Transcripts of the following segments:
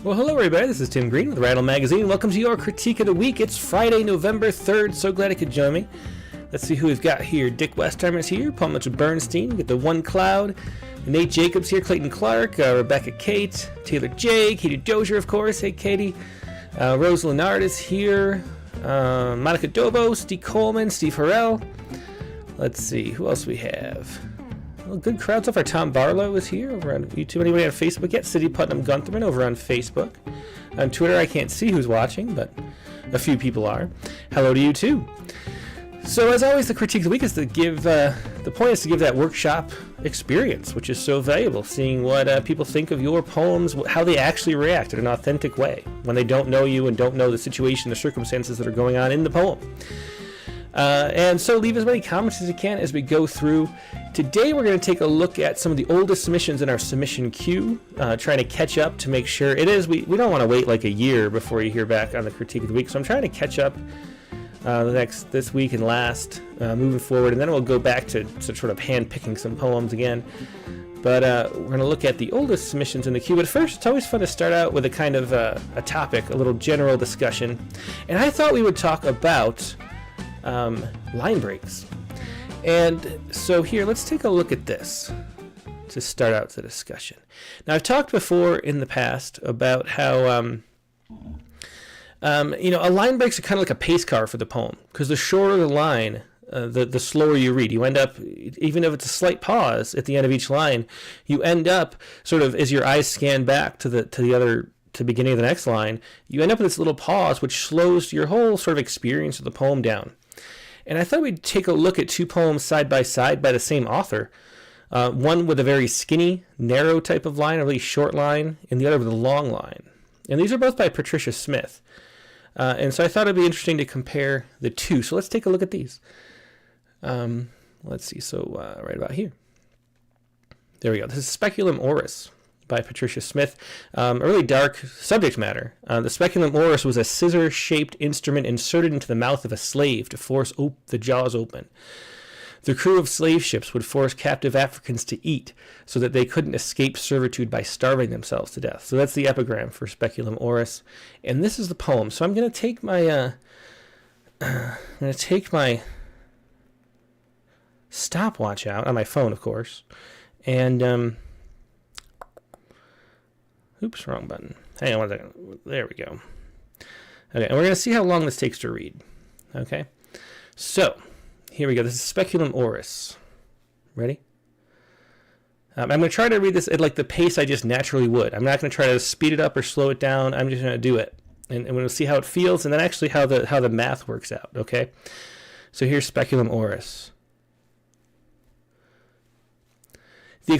Well, hello everybody, this is Tim Green with Rattle Magazine. Welcome to your Critique of the Week. It's Friday, November 3rd. So glad you could join me. Let's see who we've got here. Dick Westheimer's here, Paul Mitchell Bernstein, we get the One Cloud, Nate Jacobs here, Clayton Clark, Rebecca Kate, Taylor J, Katie Dozier, of course. Hey, Katie. Rose Lennard is here, Monica Dobo, Steve Coleman, Steve Harrell. Let's see, who else we have? Well, good crowd so far. Tom Barlow is here over on YouTube. Anybody on Facebook yet? City Putnam Guntherman over on Facebook. On Twitter, I can't see who's watching, but a few people are. Hello to you too. So as always, the critique of the week is to give, the point is to give that workshop experience, which is so valuable, seeing what people think of your poems, how they actually react in an authentic way when they don't know you and don't know the situation, the circumstances that are going on in the poem. And so leave as many comments as you can as we go through. Today we're going to take a look at some of the oldest submissions in our submission queue, trying to catch up to make sure it is, we don't want to wait like a year before you hear back on the critique of the week, so I'm trying to catch up this week and last, moving forward, and then we'll go back to sort of hand-picking some poems again. But we're going to look at the oldest submissions in the queue. But first, it's always fun to start out with a kind of a topic, a little general discussion. And I thought we would talk about line breaks. And so here, let's take a look at this to start out the discussion. Now, I've talked before in the past about how a line breaks are kind of like a pace car for the poem, because the shorter the line, the slower you read. You end up, even if it's a slight pause at the end of each line, you end up sort of, as your eyes scan back to the beginning of the next line, you end up with this little pause which slows your whole sort of experience of the poem down. And I thought we'd take a look at two poems side by side by the same author. One with a very skinny, narrow type of line, a really short line, and the other with a long line. And these are both by Patricia Smith. And so I thought it'd be interesting to compare the two. So let's take a look at these. Let's see. So right about here. There we go. This is Speculum Oris by Patricia Smith. A really dark subject matter. The Speculum Oris was a scissor-shaped instrument inserted into the mouth of a slave to force the jaws open. The crew of slave ships would force captive Africans to eat so that they couldn't escape servitude by starving themselves to death. So that's the epigram for Speculum Oris. And this is the poem. So I'm going to take my stopwatch out on my phone, of course. And oops, wrong button. Hang on one second. There we go. Okay, and we're going to see how long this takes to read. Okay, so here we go. This is Speculum Oris. Ready? I'm going to try to read this at like the pace I just naturally would. I'm not going to try to speed it up or slow it down. I'm just going to do it, and we'll see how it feels, and then actually how the math works out. Okay, so here's Speculum Oris. The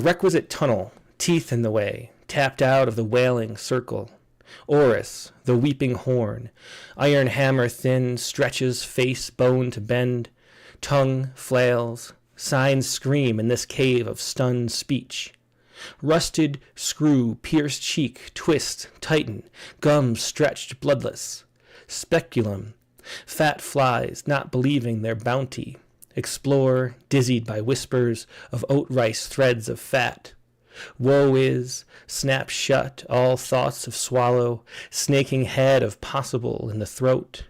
requisite tunnel, teeth in the way, tapped out of the wailing circle. Oris, the weeping horn, iron hammer thin, stretches face bone to bend, tongue flails, signs scream in this cave of stunned speech. Rusted screw, pierced cheek, twist, tighten, gums stretched bloodless. Speculum, fat flies not believing their bounty, explore, dizzied by whispers of oat rice threads of fat. Woe is, snap shut all thoughts of swallow, snaking head of possible in the throat.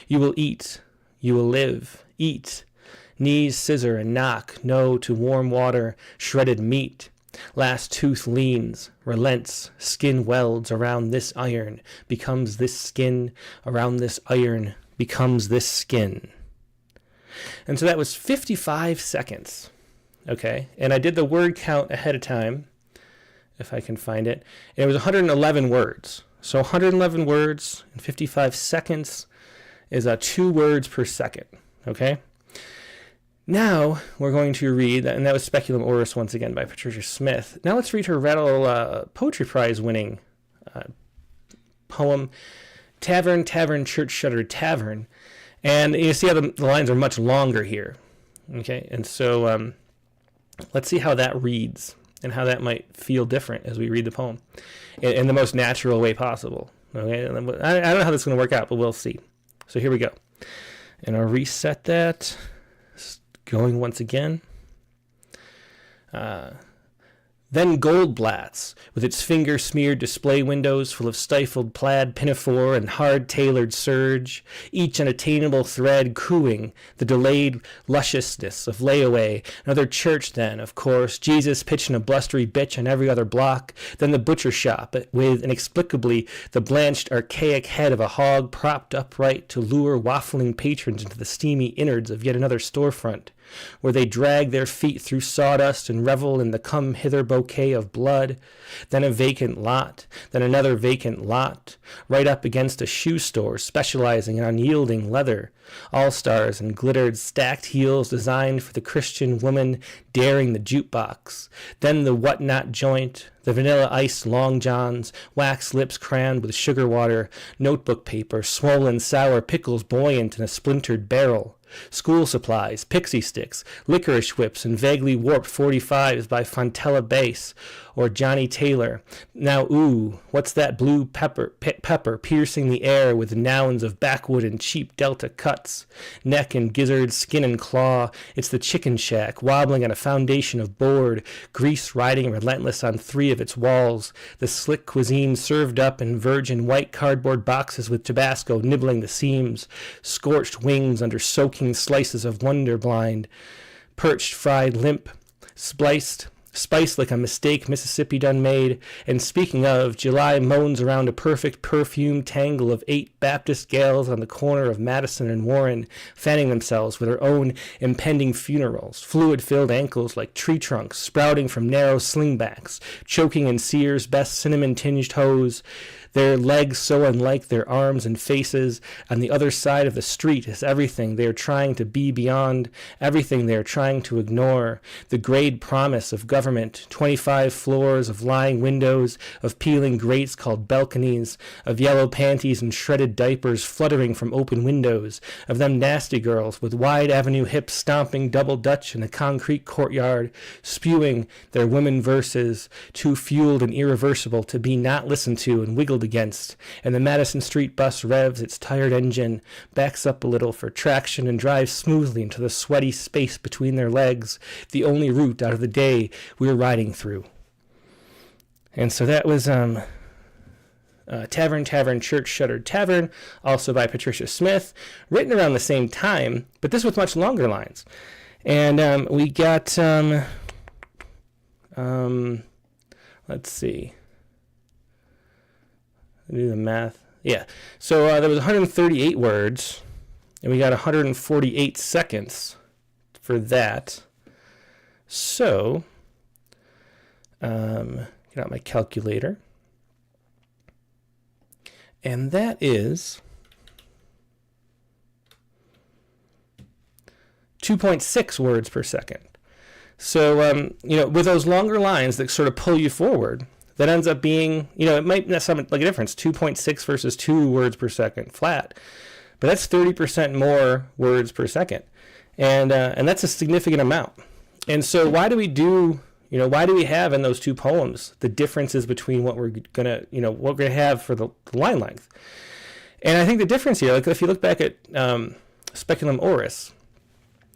You will eat, you will live, eat. Knees scissor and knock, no to warm water, shredded meat. Last tooth leans, relents, skin welds around this iron, becomes this skin, around this iron, becomes this skin. And so that was 55 seconds. Okay, and I did the word count ahead of time, if I can find it, and it was 111 words. So 111 words in 55 seconds is 2 words per second. Okay, now we're going to read, and that was Speculum Oris once again by Patricia Smith. Now let's read her Rattle Poetry Prize winning poem, Tavern, Tavern, Church Shuttered Tavern. And you see how the lines are much longer here. Okay, and so let's see how that reads and how that might feel different as we read the poem in the most natural way possible. Okay, I don't know how this is going to work out, but we'll see. So here we go. And I'll reset that. Going once again. The Then Goldblatt's, with its finger-smeared display windows full of stifled plaid pinafore and hard-tailored serge, each unattainable thread cooing the delayed lusciousness of layaway. Another church then, of course, Jesus pitching a blustery bitch on every other block. Then the butcher shop, with inexplicably the blanched archaic head of a hog propped upright to lure waffling patrons into the steamy innards of yet another storefront, where they drag their feet through sawdust and revel in the come-hither bouquet of blood. Then a vacant lot, then another vacant lot, right up against a shoe store specializing in unyielding leather, all-stars and glittered stacked heels designed for the Christian woman daring the jukebox. Then the what-not joint, the vanilla-iced long johns, wax lips crammed with sugar water, notebook paper, swollen sour pickles buoyant in a splintered barrel, school supplies, pixie sticks, licorice whips, and vaguely warped 45s by Fontella Bass or Johnny Taylor. Now, ooh, what's that blue pepper piercing the air with nouns of backwood and cheap delta cuts, neck and gizzard, skin and claw? It's the chicken shack, wobbling on a foundation of board, grease riding relentless on three of its walls, the slick cuisine served up in virgin white cardboard boxes with Tabasco nibbling the seams, scorched wings under soaking slices of Wonder Blind, perched fried limp, spiced like a mistake Mississippi done made. And speaking of, July moans around a perfect perfumed tangle of 8 Baptist gals on the corner of Madison and Warren, fanning themselves with their own impending funerals, fluid-filled ankles like tree trunks sprouting from narrow slingbacks, choking in Sears' best cinnamon-tinged hose, their legs so unlike their arms and faces. On the other side of the street is everything they are trying to be beyond, everything they are trying to ignore. The grade promise of government, 25 floors of lying windows, of peeling grates called balconies, of yellow panties and shredded diapers fluttering from open windows, of them nasty girls with wide avenue hips stomping double dutch in a concrete courtyard, spewing their women verses, too fueled and irreversible to be not listened to and wiggled against. And the Madison Street bus revs its tired engine, backs up a little for traction, and drives smoothly into the sweaty space between their legs, the only route out of the day we're riding through. And so that was Tavern, Church, Shuttered Tavern, also by Patricia Smith, written around the same time, but this with much longer lines. And we got, let's see. Do the math. Yeah. So there was 138 words, and we got 148 seconds for that. So, get out my calculator. And that is 2.6 words per second. So, with those longer lines that sort of pull you forward, that ends up being, it might not sound like a difference, 2.6 versus 2 words per second flat, but that's 30% more words per second. And that's a significant amount. And so why do we have in those two poems the differences between what we're going to have for the line length? And I think the difference here, like if you look back at Speculum Oris,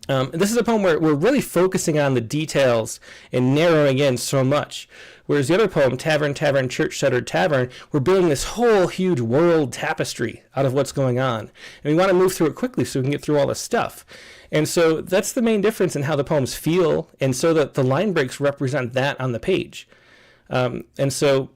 this is a poem where we're really focusing on the details and narrowing in so much. Whereas the other poem, Tavern, Church, Shuttered Tavern, we're building this whole huge world tapestry out of what's going on. And we want to move through it quickly so we can get through all this stuff. And so that's the main difference in how the poems feel. And so that the line breaks represent that on the page. And so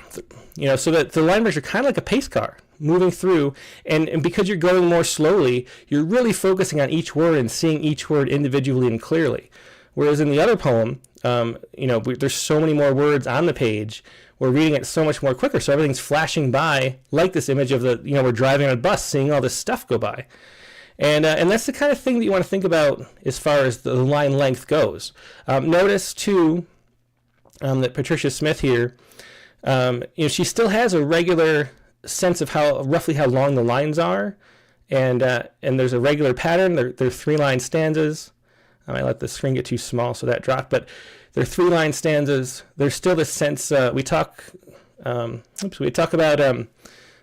that the line breaks are kind of like a pace car moving through. And because you're going more slowly, you're really focusing on each word and seeing each word individually and clearly. Whereas in the other poem, there's so many more words on the page. We're reading it so much more quicker, so everything's flashing by, like this image of we're driving on a bus, seeing all this stuff go by. And that's the kind of thing that you want to think about as far as the line length goes. Notice, too, that Patricia Smith here, she still has a regular sense of roughly how long the lines are, and there's a regular pattern. They're 3-line stanzas. I might let the screen get too small, so that dropped. But they're 3-line stanzas. There's still this sense. We talk about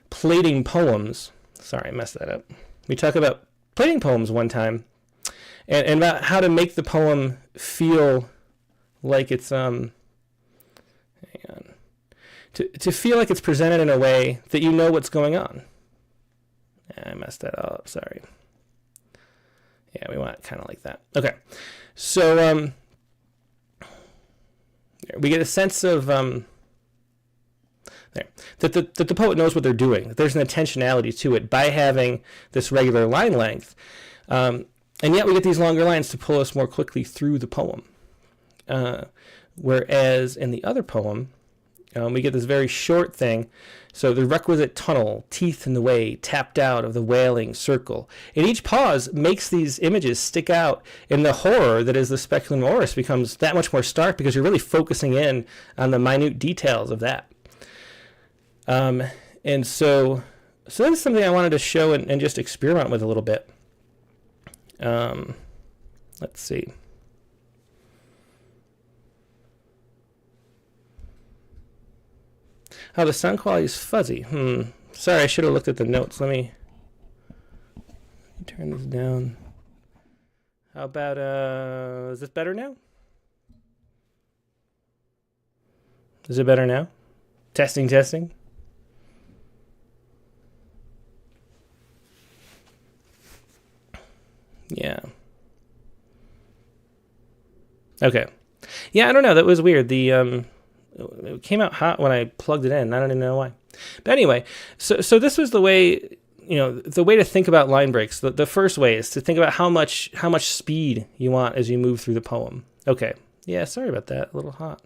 plating poems. Sorry, I messed that up. We talk about plating poems one time, and about how to make the poem feel like it's Hang on. To feel like it's presented in a way that you know what's going on. I messed that up, sorry. Yeah, we want it kind of like that. Okay, so we get a sense of that the poet knows what they're doing, that there's an intentionality to it by having this regular line length. And yet we get these longer lines to pull us more quickly through the poem. Whereas in the other poem, we get this very short thing. So the requisite tunnel, teeth in the way, tapped out of the wailing circle. And each pause makes these images stick out, and the horror that is the speculum oris becomes that much more stark because you're really focusing in on the minute details of that. And so that's something I wanted to show and just experiment with a little bit. Let's see. Oh, the sound quality is fuzzy. Sorry, I should have looked at the notes. Let me turn this down. How about, is this better now? Is it better now? Testing, testing. Yeah. Okay. Yeah, I don't know. That was weird. It came out hot when I plugged it in. I don't even know why. But anyway, so this was the way, the way to think about line breaks. The first way is to think about how much speed you want as you move through the poem. Okay. Yeah, sorry about that. A little hot.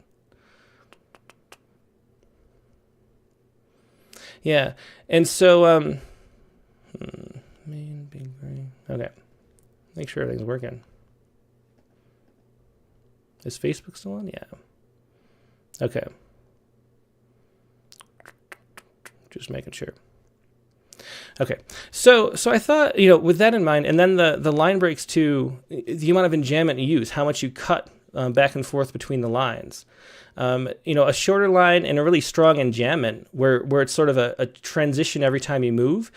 Yeah. And so main big brain. Okay. Make sure everything's working. Is Facebook still on? Yeah. Okay. Just making sure. Okay. So I thought, with that in mind, and then the line breaks too, the amount of enjambment you use, how much you cut back and forth between the lines. A shorter line and a really strong enjambment where it's sort of a transition every time you move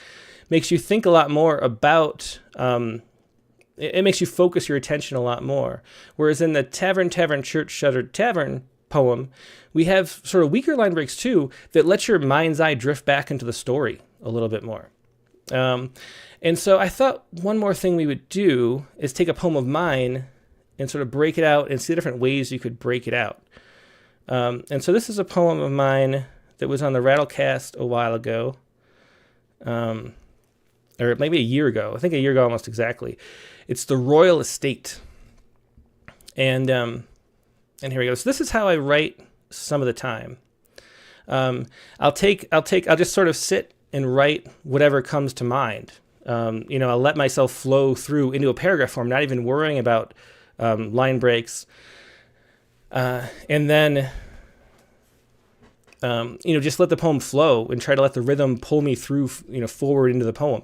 makes you think a lot more about, it makes you focus your attention a lot more. Whereas in the tavern, church, shuttered tavern poem, we have sort of weaker line breaks too that let your mind's eye drift back into the story a little bit more. And so I thought one more thing we would do is take a poem of mine and sort of break it out and see the different ways you could break it out. And so this is a poem of mine that was on the Rattlecast a while ago, or maybe a year ago. I think a year ago almost exactly. It's The Royal Estate. And here we go. So this is how I write some of the time. I'll just sort of sit and write whatever comes to mind. I'll let myself flow through into a paragraph form, not even worrying about line breaks. And then, just let the poem flow and try to let the rhythm pull me through, forward into the poem.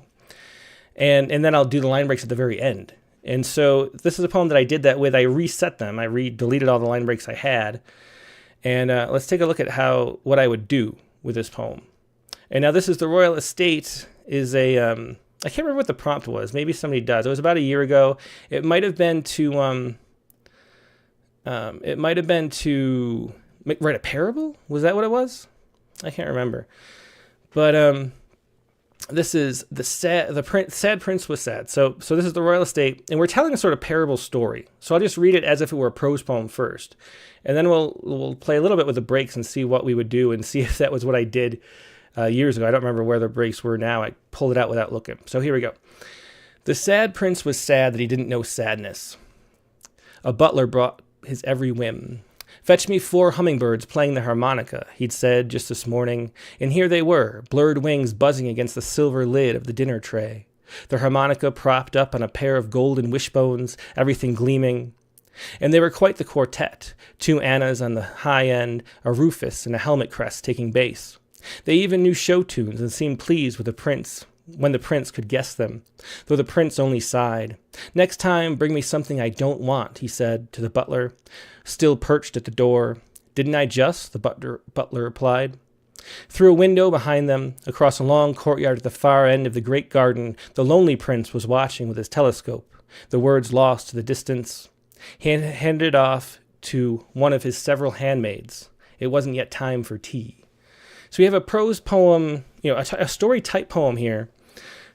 And then I'll do the line breaks at the very end. And so this is a poem that I did that with. I reset them. I deleted all the line breaks I had. And let's take a look at what I would do with this poem. And now this is The Royal Estate is a, I can't remember what the prompt was. Maybe somebody does. It was about a year ago. It might have been to write a parable. Was that what it was? I can't remember. But this is Sad Prince Was Sad. So this is The Royal Estate, and we're telling a sort of parable story. So I'll just read it as if it were a prose poem first, and then we'll play a little bit with the breaks and see what we would do and see if that was what I did years ago. I don't remember where the breaks were now. I pulled it out without looking. So here we go. The sad prince was sad that he didn't know sadness. A butler brought his every whim. Fetch me 4 hummingbirds playing the harmonica, he'd said just this morning, and here they were, blurred wings buzzing against the silver lid of the dinner tray. The harmonica propped up on a pair of golden wishbones, everything gleaming. And they were quite the quartet, 2 Annas on the high end, a Rufus and a helmet crest taking bass. They even knew show tunes and seemed pleased with the prince, when the prince could guess them, though the prince only sighed. Next time, bring me something I don't want, he said to the butler, still perched at the door. Didn't I just? The butler replied. Through a window behind them, across a long courtyard at the far end of the great garden, the lonely prince was watching with his telescope, the words lost to the distance. He handed it off to one of his several handmaids, It wasn't yet time for tea. So we have a prose poem, a story type poem here.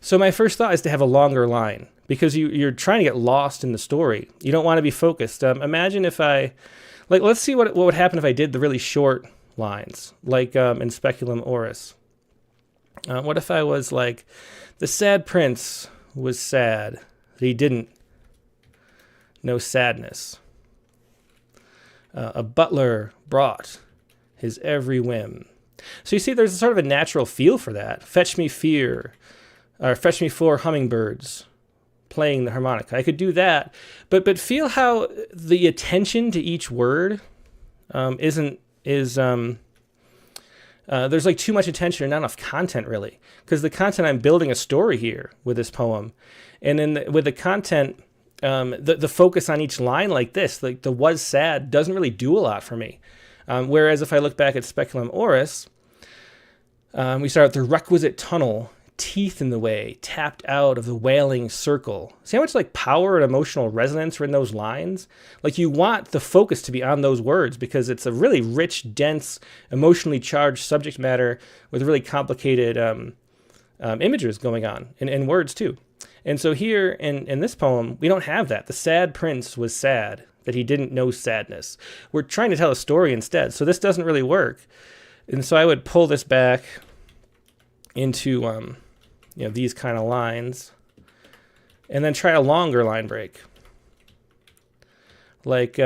So my first thought is to have a longer line, because you're trying to get lost in the story. You don't want to be focused. Imagine if let's see what would happen if I did the really short lines, like in Speculum Oris. What if I was like, the sad prince was sad that he didn't know sadness. A butler brought his every whim. So you see, there's sort of a natural feel for that. Fetch me 4 hummingbirds playing the harmonica. I could do that, but feel how the attention to each word there's like too much attention or not enough content, really, because the content, I'm building a story here with this poem, and then with the content, the focus on each line like this, like the was sad, doesn't really do a lot for me. Whereas if I look back at Speculum Oris, we start at the requisite tunnel, teeth in the way, tapped out of the wailing circle. See how much like power and emotional resonance are in those lines? Like, you want the focus to be on those words because it's a really rich, dense, emotionally charged subject matter with really complicated images going on, and words too. And so here in this poem, we don't have that. The sad prince was sad that he didn't know sadness. We're trying to tell a story instead, so this doesn't really work. And so I would pull this back into these kind of lines, and then try a longer line break, like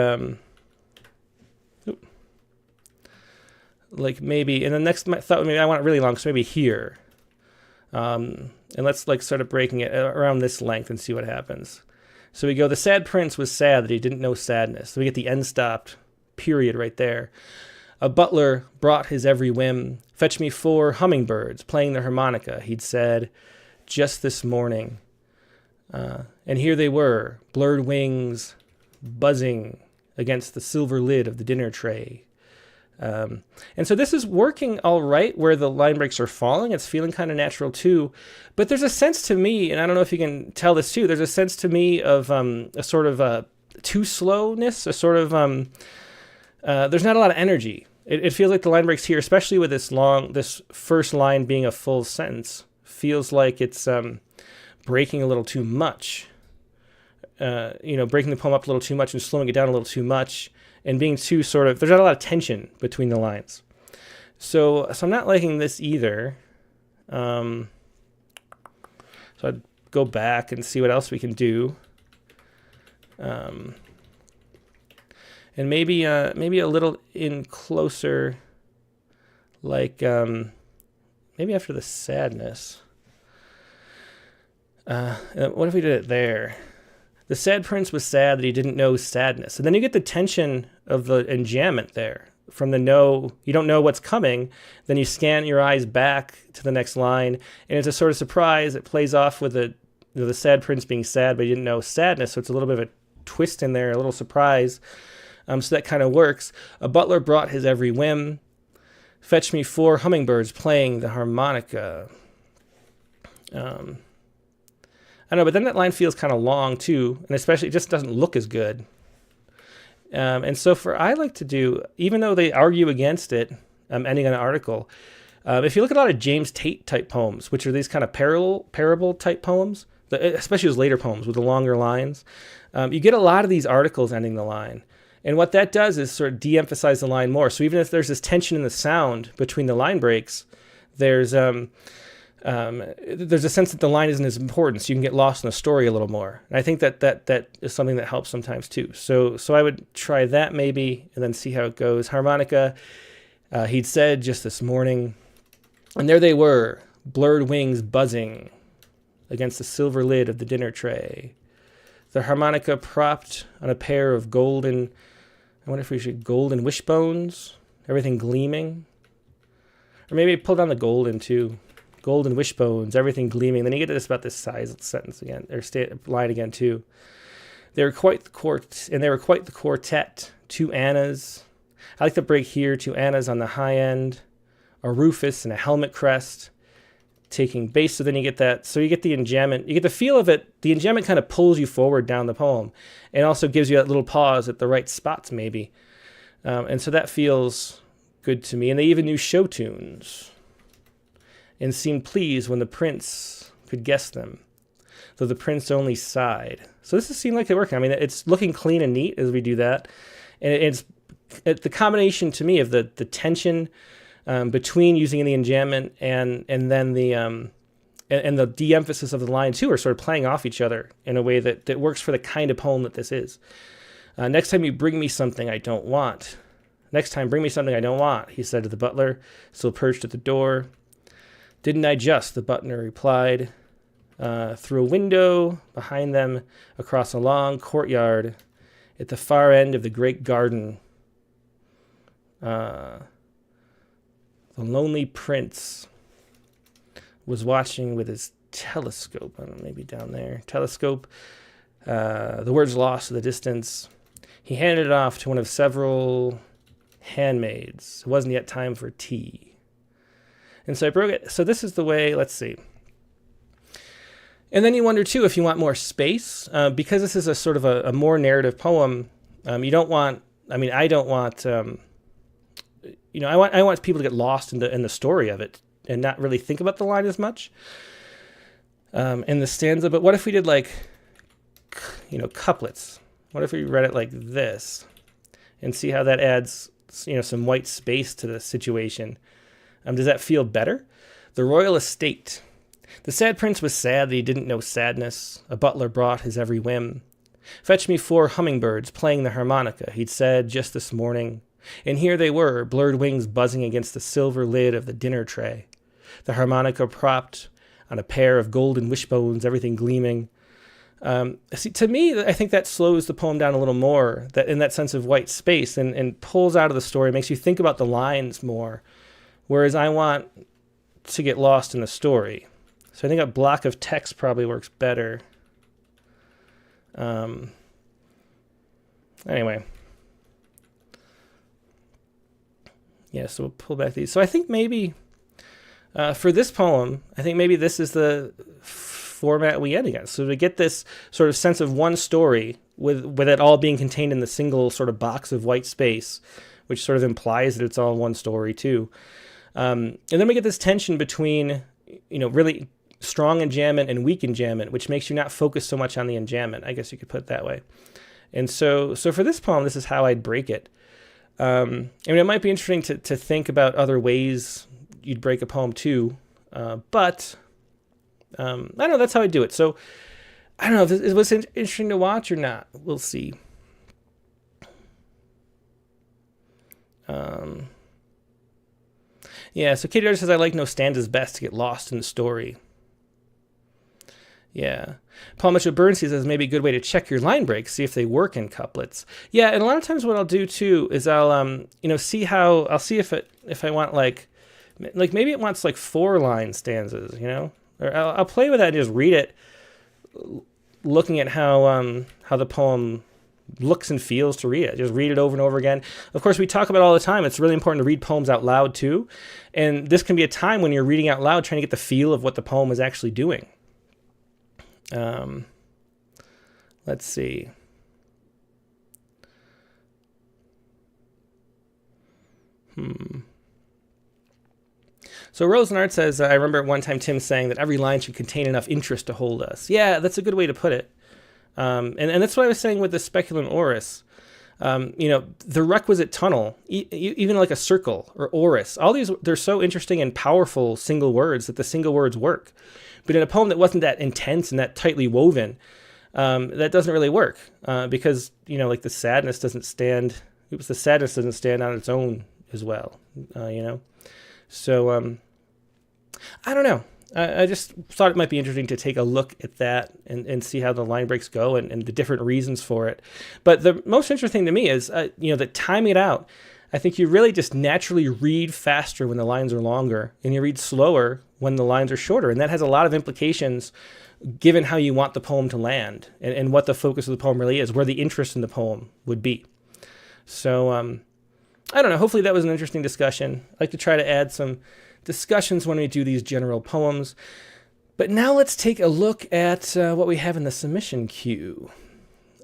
maybe. And the next thought, maybe I want it really long, so maybe here, and let's like start breaking it around this length and see what happens. So we go, the sad prince was sad that he didn't know sadness. So we get the end stopped period right there. A butler brought his every whim. Fetch me 4 hummingbirds playing the harmonica, he'd said, just this morning. And here they were, blurred wings buzzing against the silver lid of the dinner tray. And so this is working all right where the line breaks are falling. It's feeling kind of natural too. But there's a sense to me, and I don't know if you can tell this too, there's a sense to me of a sort of too slowness, a sort of, there's not a lot of energy. It feels like the line breaks here, especially with this first line being a full sentence, feels like it's breaking a little too much. Breaking the poem up a little too much and slowing it down a little too much, and being too sort of, there's not a lot of tension between the lines. So I'm not liking this either. So I'd go back and see what else we can do. And maybe a little in closer, like maybe after the sadness. What if we did it there? The sad prince was sad that he didn't know sadness. And then you get the tension of the enjambment there. From the you don't know what's coming, then you scan your eyes back to the next line, and it's a sort of surprise. It plays off with the sad prince being sad, but he didn't know sadness, so it's a little bit of a twist in there, a little surprise. So that kind of works. A butler brought his every whim. Fetch me 4 hummingbirds playing the harmonica. I don't know, but then that line feels kind of long too, and especially it just doesn't look as good. And so I like to do, even though they argue against it, ending on an article, if you look at a lot of James Tate type poems, which are these kind of parable type poems, especially his later poems with the longer lines, you get a lot of these articles ending the line. And what that does is sort of de-emphasize the line more. So even if there's this tension in the sound between the line breaks, there's a sense that the line isn't as important, so you can get lost in the story a little more. And I think that is something that helps sometimes too. So I would try that maybe, and then see how it goes. Harmonica, he'd said just this morning, and there they were, blurred wings buzzing against the silver lid of the dinner tray. The harmonica propped on a pair of golden wishbones, everything gleaming. Or maybe pull down the golden too. Golden wishbones, everything gleaming. Then you get to about this size sentence again, or line again too. They were quite the quartet. 2 Annas. I like the break here. 2 Annas on the high end, a Rufus and a helmet crest, taking bass. So then you get that. So you get the enjambment. You get the feel of it. The enjambment kind of pulls you forward down the poem, and also gives you that little pause at the right spots maybe. And so that feels good to me. And they even knew show tunes and seemed pleased when the prince could guess them, though the prince only sighed. So this seemed like they're working. I mean, it's looking clean and neat as we do that. And it's the combination to me of the tension between using the enjambment and then the and the de-emphasis of the line too are sort of playing off each other in a way that works for the kind of poem that this is. Next time you bring me something I don't want. Next time, bring me something I don't want, he said to the butler, still perched at the door. Didn't I just, the butler replied. Through a window behind them, across a long courtyard, at the far end of the great garden, the lonely prince was watching with his telescope. I don't know, maybe down there. Telescope. The words lost in the distance. He handed it off to one of several handmaids. It wasn't yet time for tea. And so I broke it. So this is the way, let's see. And then you wonder, too, if you want more space. Because this is a sort of a more narrative poem, you don't want, I mean, I don't want, I want people to get lost in the story of it and not really think about the line as much in the stanza. But what if we did like, couplets? What if we read it like this and see how that adds, some white space to the situation? Does that feel better? The royal estate. The sad prince was sad that he didn't know sadness. A butler brought his every whim. Fetch me 4 hummingbirds playing the harmonica, he'd said just this morning. And here they were, blurred wings buzzing against the silver lid of the dinner tray. The harmonica propped on a pair of golden wishbones, everything gleaming. See, to me, I think that slows the poem down a little more, that in that sense of white space, and pulls out of the story, makes you think about the lines more, whereas I want to get lost in the story. So I think a block of text probably works better. Anyway. Yeah, so we'll pull back these. So I think maybe for this poem, I think maybe this is the format we end against. So to get this sort of sense of one story with it all being contained in the single sort of box of white space, which sort of implies that it's all one story too. And then we get this tension between, really strong enjambment and weak enjambment, which makes you not focus so much on the enjambment. I guess you could put it that way. And so for this poem, this is how I'd break it. It might be interesting to think about other ways you'd break a poem too, but I don't know, that's how I do it. So I don't know if this was interesting to watch or not. We'll see. Yeah, so Katie Darter says, I like no stanzas best to get lost in the story. Yeah. Paul Mitchell Bernstein says maybe a good way to check your line breaks, see if they work in couplets. Yeah, and a lot of times what I'll do too is I'll see if I want like maybe it wants like 4-line stanzas, or I'll play with that and just read it, looking at how the poem looks and feels to read it. Just read it over and over again. Of course, we talk about all the time, it's really important to read poems out loud too, and this can be a time when you're reading out loud trying to get the feel of what the poem is actually doing. Let's see. So Rosenart says, I remember at one time Tim saying that every line should contain enough interest to hold us. Yeah, that's a good way to put it. And that's what I was saying with the speculum oris. The requisite tunnel, even like a circle or oris, all these, they're so interesting and powerful single words that the single words work. But in a poem that wasn't that intense and that tightly woven, that doesn't really work because, like the sadness doesn't stand on its own as well, So I don't know. I just thought it might be interesting to take a look at that and see how the line breaks go and the different reasons for it. But the most interesting to me is, that timing it out. I think you really just naturally read faster when the lines are longer, and you read slower when the lines are shorter. And that has a lot of implications given how you want the poem to land and what the focus of the poem really is, where the interest in the poem would be. So I don't know. Hopefully that was an interesting discussion. I like to try to add some discussions when we do these general poems. But now let's take a look at what we have in the submission queue.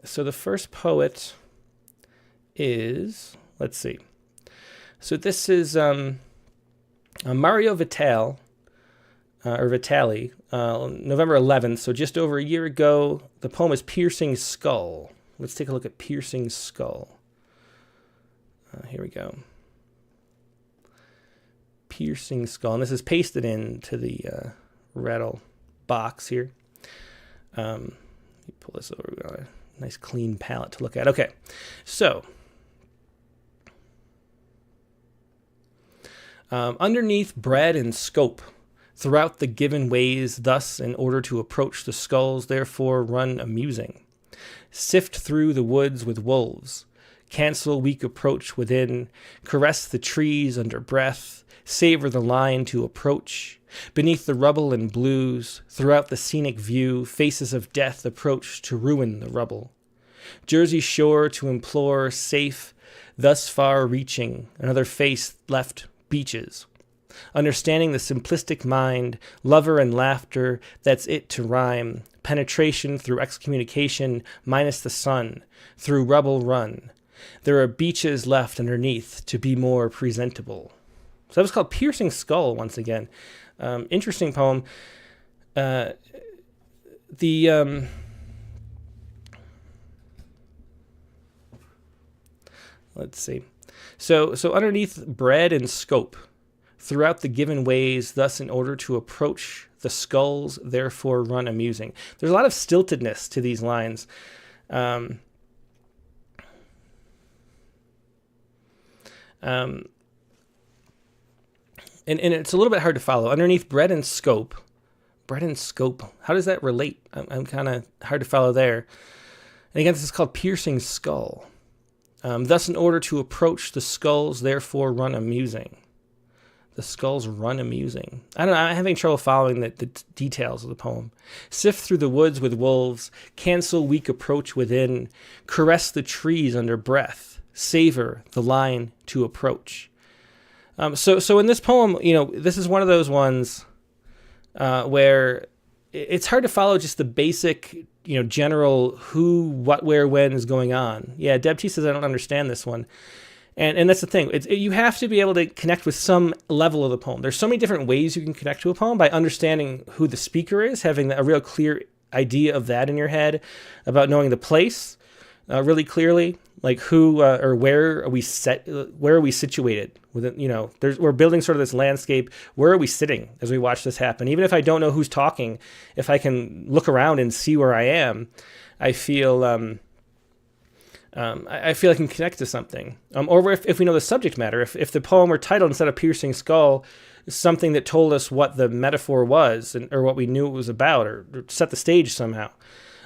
So the first poet is, let's see. So this is Mario Vitale, November 11th, so just over a year ago. The poem is Piercing Skull. Let's take a look at Piercing Skull. Here we go. Piercing Skull. And this is pasted into the rattle box here. Let me pull this over. We've got a nice clean palette to look at. Okay, so underneath bread and scope, throughout the given ways, thus in order to approach the skulls, therefore run amusing. Sift through the woods with wolves, cancel weak approach within, caress the trees under breath, savor the line to approach. Beneath the rubble and blues, throughout the scenic view, faces of death approach to ruin the rubble. Jersey shore to implore, safe, thus far reaching, another face left beaches. Understanding the simplistic mind, lover and laughter, that's it to rhyme. Penetration through excommunication, minus the sun, through rubble run. There are beaches left underneath to be more presentable. So that was called Piercing Skull once again. Interesting poem. Let's see. So underneath bread and scope, throughout the given ways, thus in order to approach the skulls, therefore run amusing. There's a lot of stiltedness to these lines. And it's a little bit hard to follow. Underneath bread and scope, how does that relate? I'm kind of hard to follow there. And again, this is called Piercing Skull. Thus, in order to approach the skulls, therefore run amusing. The skulls run amusing. I don't know. I'm having trouble following the details of the poem. Sift through the woods with wolves, cancel weak approach within, caress the trees under breath, savor the line to approach. So in this poem, this is one of those ones where it's hard to follow just the basic, general who, what, where, when is going on. Yeah, Deb T says I don't understand this one. And that's the thing. You have to be able to connect with some level of the poem. There's so many different ways you can connect to a poem by understanding who the speaker is, having a real clear idea of that in your head, about knowing the place really clearly, like who or where are we situated within. We're building sort of this landscape. Where are we sitting as we watch this happen? Even if I don't know who's talking, if I can look around and see where I am, I feel I feel I can connect to something. Or if we know the subject matter, if the poem were titled instead of Piercing Skull, something that told us what the metaphor was or what we knew it was about, or set the stage somehow.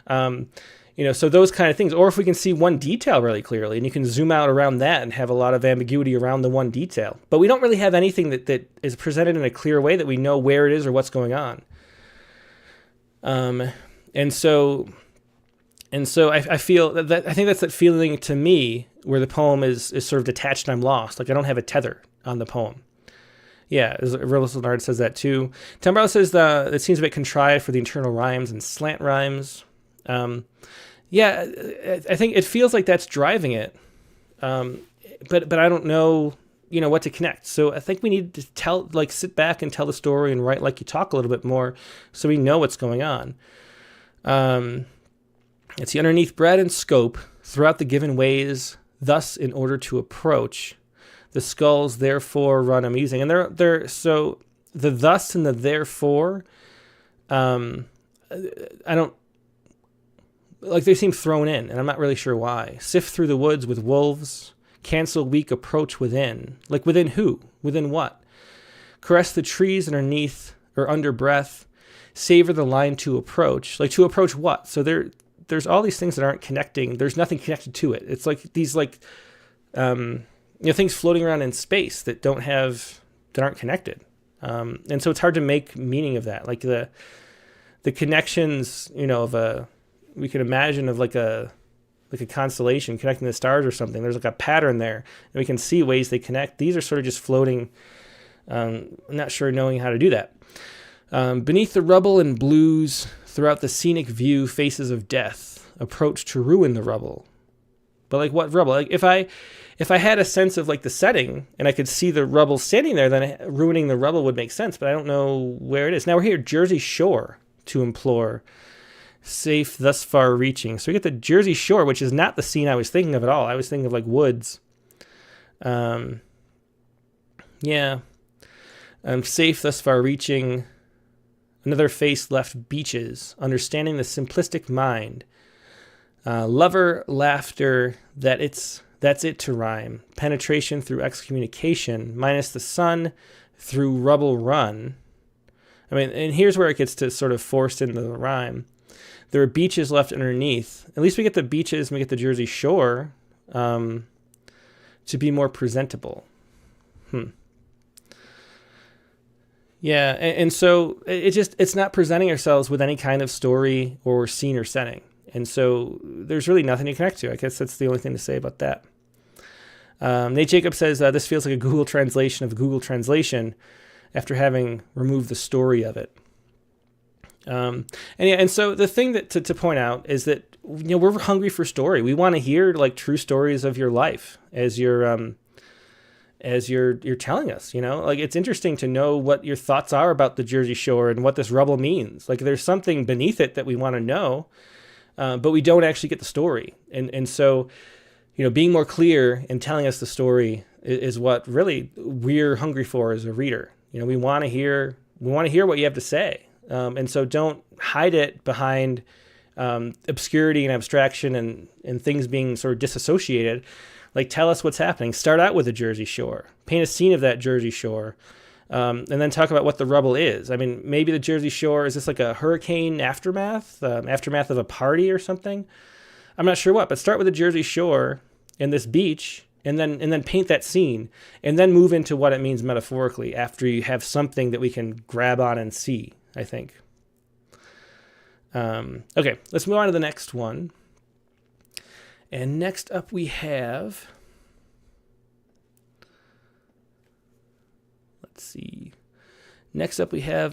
So those kind of things. Or if we can see one detail really clearly, and you can zoom out around that and have a lot of ambiguity around the one detail. But we don't really have anything that is presented in a clear way that we know where it is or what's going on. And so I feel that I think that's that feeling to me where the poem is sort of detached and I'm lost. Like I don't have a tether on the poem. Yeah, Realistic Leonard says that too. Tambarella says it seems a bit contrived for the internal rhymes and slant rhymes. Yeah, I think it feels like that's driving it. But I don't know, what to connect. So I think we need to sit back and tell the story and write like you talk a little bit more so we know what's going on. It's the underneath bread and scope, throughout the given ways, thus in order to approach, the skulls therefore run amusing. And they're so the thus and the therefore, I don't, like they seem thrown in, and I'm not really sure why. Sift through the woods with wolves, cancel weak approach within. Like within who? Within what? Caress the trees underneath or under breath, savor the line to approach. Like to approach what? So there's all these things that aren't connecting. There's nothing connected to it. It's like these things floating around in space that aren't connected. And so it's hard to make meaning of that. Like the connections, we can imagine of like a constellation connecting the stars or something. There's like a pattern there, and we can see ways they connect. These are sort of just floating. I'm not sure knowing how to do that. Beneath the rubble and blues, throughout the scenic view, faces of death approach to ruin the rubble. But like what rubble? Like if I had a sense of like the setting and I could see the rubble standing there, then ruining the rubble would make sense. But I don't know where it is. Now we're here, Jersey Shore, to implore, safe thus far reaching. So we get the Jersey Shore, which is not the scene I was thinking of at all. I was thinking of like woods. Yeah. Safe thus far reaching. Another face left beaches, understanding the simplistic mind. Lover, laughter, that's it to rhyme. Penetration through excommunication, minus the sun through rubble run. I mean, and here's where it gets to sort of forced into the rhyme. There are beaches left underneath. At least we get the beaches, and we get the Jersey Shore to be more presentable. Yeah, and so it's not presenting ourselves with any kind of story or scene or setting. And so there's really nothing to connect to. I guess that's the only thing to say about that. Nate Jacob says, this feels like a Google translation of Google Translation after having removed the story of it. And so the thing that to point out is that, we're hungry for story. We want to hear like true stories of your life as you're telling us, like it's interesting to know what your thoughts are about the Jersey Shore and what this rubble means. Like there's something beneath it that we want to know, but we don't actually get the story. And so, being more clear and telling us the story is what really we're hungry for as a reader. We want to hear what you have to say. And so don't hide it behind obscurity and abstraction and things being sort of disassociated. Like, tell us what's happening. Start out with the Jersey Shore. Paint a scene of that Jersey Shore. And then talk about what the rubble is. I mean, maybe the Jersey Shore, is this like a hurricane aftermath of a party or something? I'm not sure what, but start with the Jersey Shore and this beach, and then paint that scene, and then move into what it means metaphorically after you have something that we can grab on and see, I think. Okay, let's move on to the next one. And next up we have,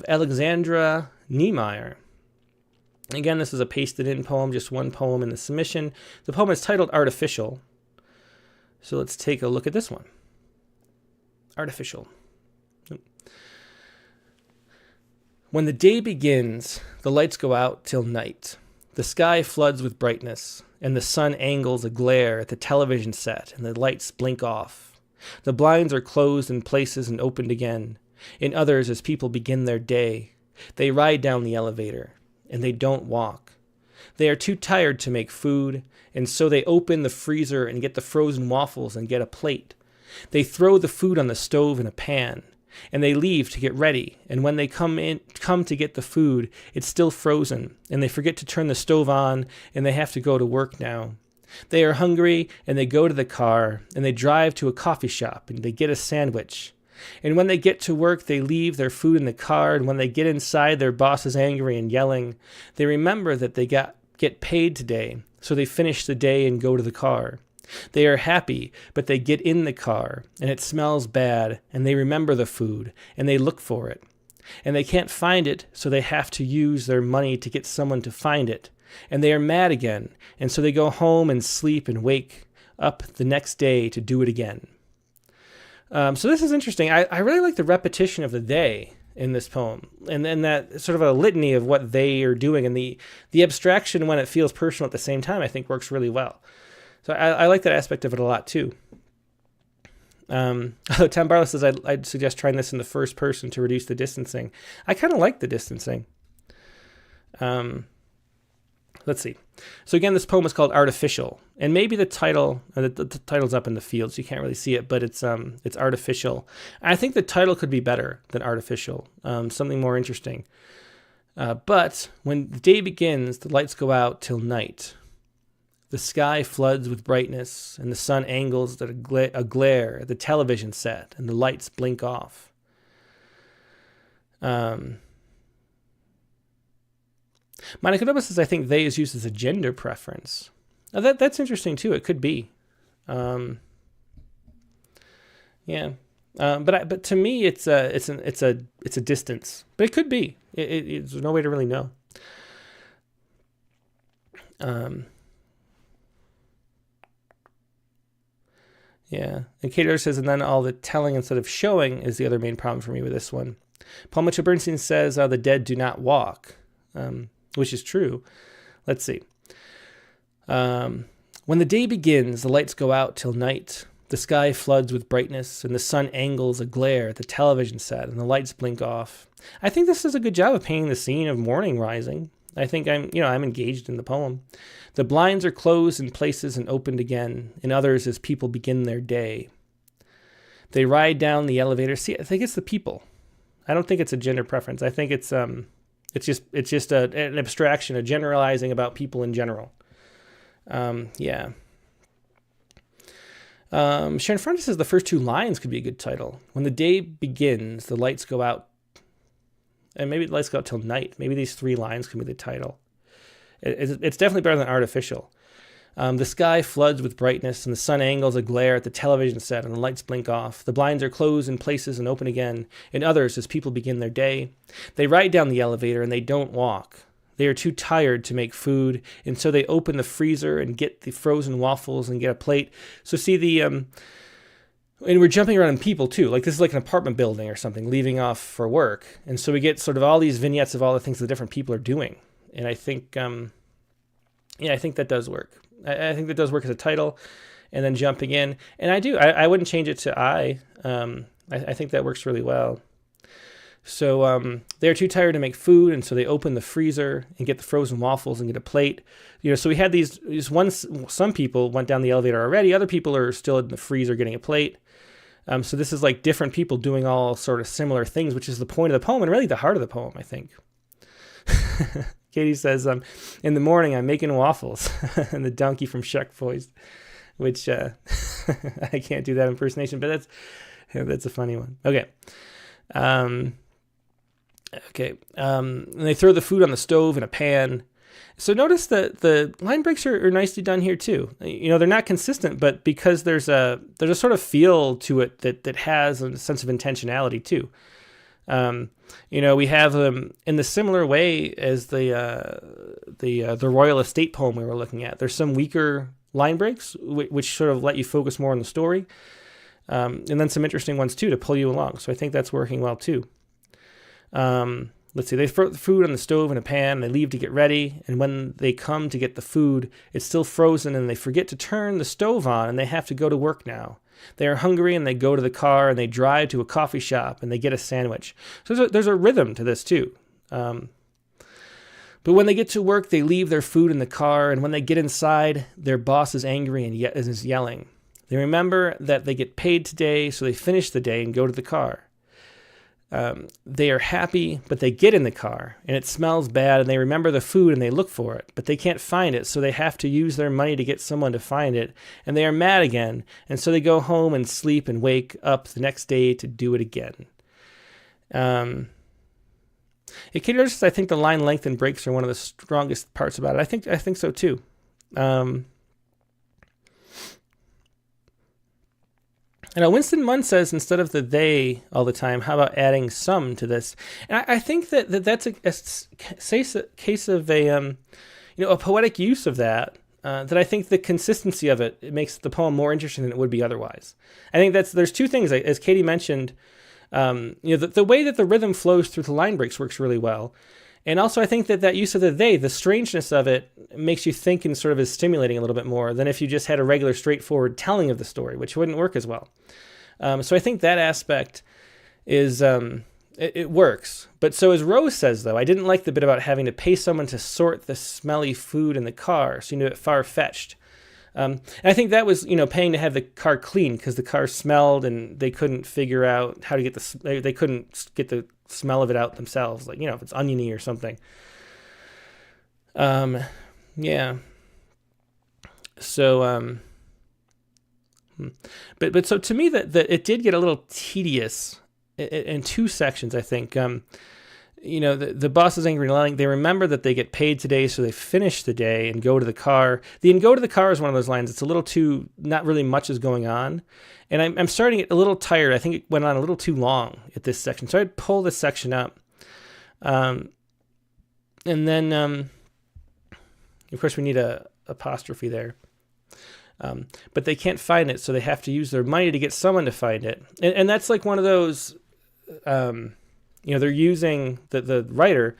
Alexandra Niemeyer. Again, this is a pasted in poem, just one poem in the submission. The poem is titled Artificial. So let's take a look at this one. Artificial. When the day begins, the lights go out till night. The sky floods with brightness, and the sun angles a glare at the television set, and the lights blink off. The blinds are closed in places and opened again. In others, as people begin their day, they ride down the elevator, and they don't walk. They are too tired to make food, and so they open the freezer and get the frozen waffles and get a plate. They throw the food on the stove in a pan, and they leave to get ready, and when they come to get the food, it's still frozen, and they forget to turn the stove on, and they have to go to work now. They are hungry, and they go to the car, and they drive to a coffee shop, and they get a sandwich. And when they get to work, they leave their food in the car, and when they get inside, their boss is angry and yelling. They remember that they get paid today, so they finish the day and go to the car. They are happy, but they get in the car, and it smells bad, and they remember the food, and they look for it. And they can't find it, so they have to use their money to get someone to find it. And they are mad again, and so they go home and sleep and wake up the next day to do it again. So this is interesting. I really like the repetition of the day in this poem, and then that sort of a litany of what they are doing, and the abstraction when it feels personal at the same time, I think works really well. So I like that aspect of it a lot too. Tom Barlow says I'd suggest trying this in the first person to reduce the distancing. I kind of like the distancing. Let's see. So again, this poem is called Artificial, and maybe the title, the title's up in the field, so you can't really see it, but it's Artificial. I think the title could be better than Artificial, something more interesting. But when the day begins, the lights go out till night. The sky floods with brightness, and the sun angles at a glare at the television set, and the lights blink off. Monica Nova says, I think they is used as a gender preference. Now that's interesting too. It could be. Yeah. But to me, it's a distance, but it could be. There's no way to really know. Yeah. And Katie says, and then all the telling instead of showing is the other main problem for me with this one. Paul Mitchell Bernstein says, the dead do not walk, which is true. Let's see. When the day begins, the lights go out till night. The sky floods with brightness, and the sun angles a glare at the television set, and the lights blink off. I think this does a good job of painting the scene of morning rising. I think I'm engaged in the poem. The blinds are closed in places and opened again, in others as people begin their day. They ride down the elevator. See, I think it's the people. I don't think it's a gender preference. I think it's just an abstraction, a generalizing about people in general. Yeah. Sharon Frontis says the first two lines could be a good title. When the day begins, the lights go out. And maybe the lights go out till night. Maybe these three lines can be the title. It's definitely better than artificial. The sky floods with brightness, and the sun angles a glare at the television set, and the lights blink off. The blinds are closed in places and open again, in others as people begin their day. They ride down the elevator, and they don't walk. They are too tired to make food, and so they open the freezer and get the frozen waffles and get a plate. So see and we're jumping around in people too. Like this is like an apartment building or something, leaving off for work. And so we get sort of all these vignettes of all the things the different people are doing. And I think, I think that does work. I think that does work as a title, and then jumping in. And I wouldn't change it to I think that works really well. So they're too tired to make food, and so they open the freezer and get the frozen waffles and get a plate. So we had some people went down the elevator already. Other people are still in the freezer getting a plate. So this is like different people doing all sort of similar things, which is the point of the poem and really the heart of the poem, I think. Katie says, in the morning, I'm making waffles. And the donkey from Shrek voice, which I can't do that impersonation, but that's a funny one. Okay. And they throw the food on the stove in a pan. So notice that the line breaks are nicely done here too. They're not consistent, but because there's a sort of feel to it that has a sense of intentionality too. We have in the similar way as the Royal Estate poem we were looking at. There's some weaker line breaks which sort of let you focus more on the story, and then some interesting ones too to pull you along. So I think that's working well too. Let's see. They throw the food on the stove in a pan. They leave to get ready, and when they come to get the food, it's still frozen, and they forget to turn the stove on, and they have to go to work now. They are hungry, and they go to the car, and they drive to a coffee shop, and they get a sandwich. So there's a rhythm to this, too. But when they get to work, they leave their food in the car, and when they get inside, their boss is angry and is yelling. They remember that they get paid today, so they finish the day and go to the car. They are happy, but they get in the car, and it smells bad, and they remember the food, and they look for it, but they can't find it, so they have to use their money to get someone to find it, and they are mad again, and so they go home and sleep and wake up the next day to do it again. I think the line length and breaks are one of the strongest parts about it. I think so too. Winston Munn says, instead of the they all the time, how about adding some to this? And I think that's a case of a poetic use of that. That I think the consistency of it makes the poem more interesting than it would be otherwise. I think there's two things, as Katie mentioned. The way that the rhythm flows through the line breaks works really well. And also I think that use of the they, the strangeness of it, makes you think and sort of is stimulating a little bit more than if you just had a regular straightforward telling of the story, which wouldn't work as well. So I think that aspect is, it works. But so as Rose says, though, I didn't like the bit about having to pay someone to sort the smelly food in the car. So, it far-fetched. And I think that was, paying to have the car clean because the car smelled and they couldn't figure out how to get they couldn't get the smell of it out themselves. Like, if it's oniony or something. Yeah. So, but so to me that it did get a little tedious in two sections, I think. The boss is angry and yelling. They remember that they get paid today, so they finish the day and go to the car. And go to the car is one of those lines. It's a little too, not really much is going on. And I'm starting to get a little tired. I think it went on a little too long at this section. So I'd pull this section up. And then, of course, we need a apostrophe there. But they can't find it, so they have to use their money to get someone to find it. And that's like one of those, they're using, the writer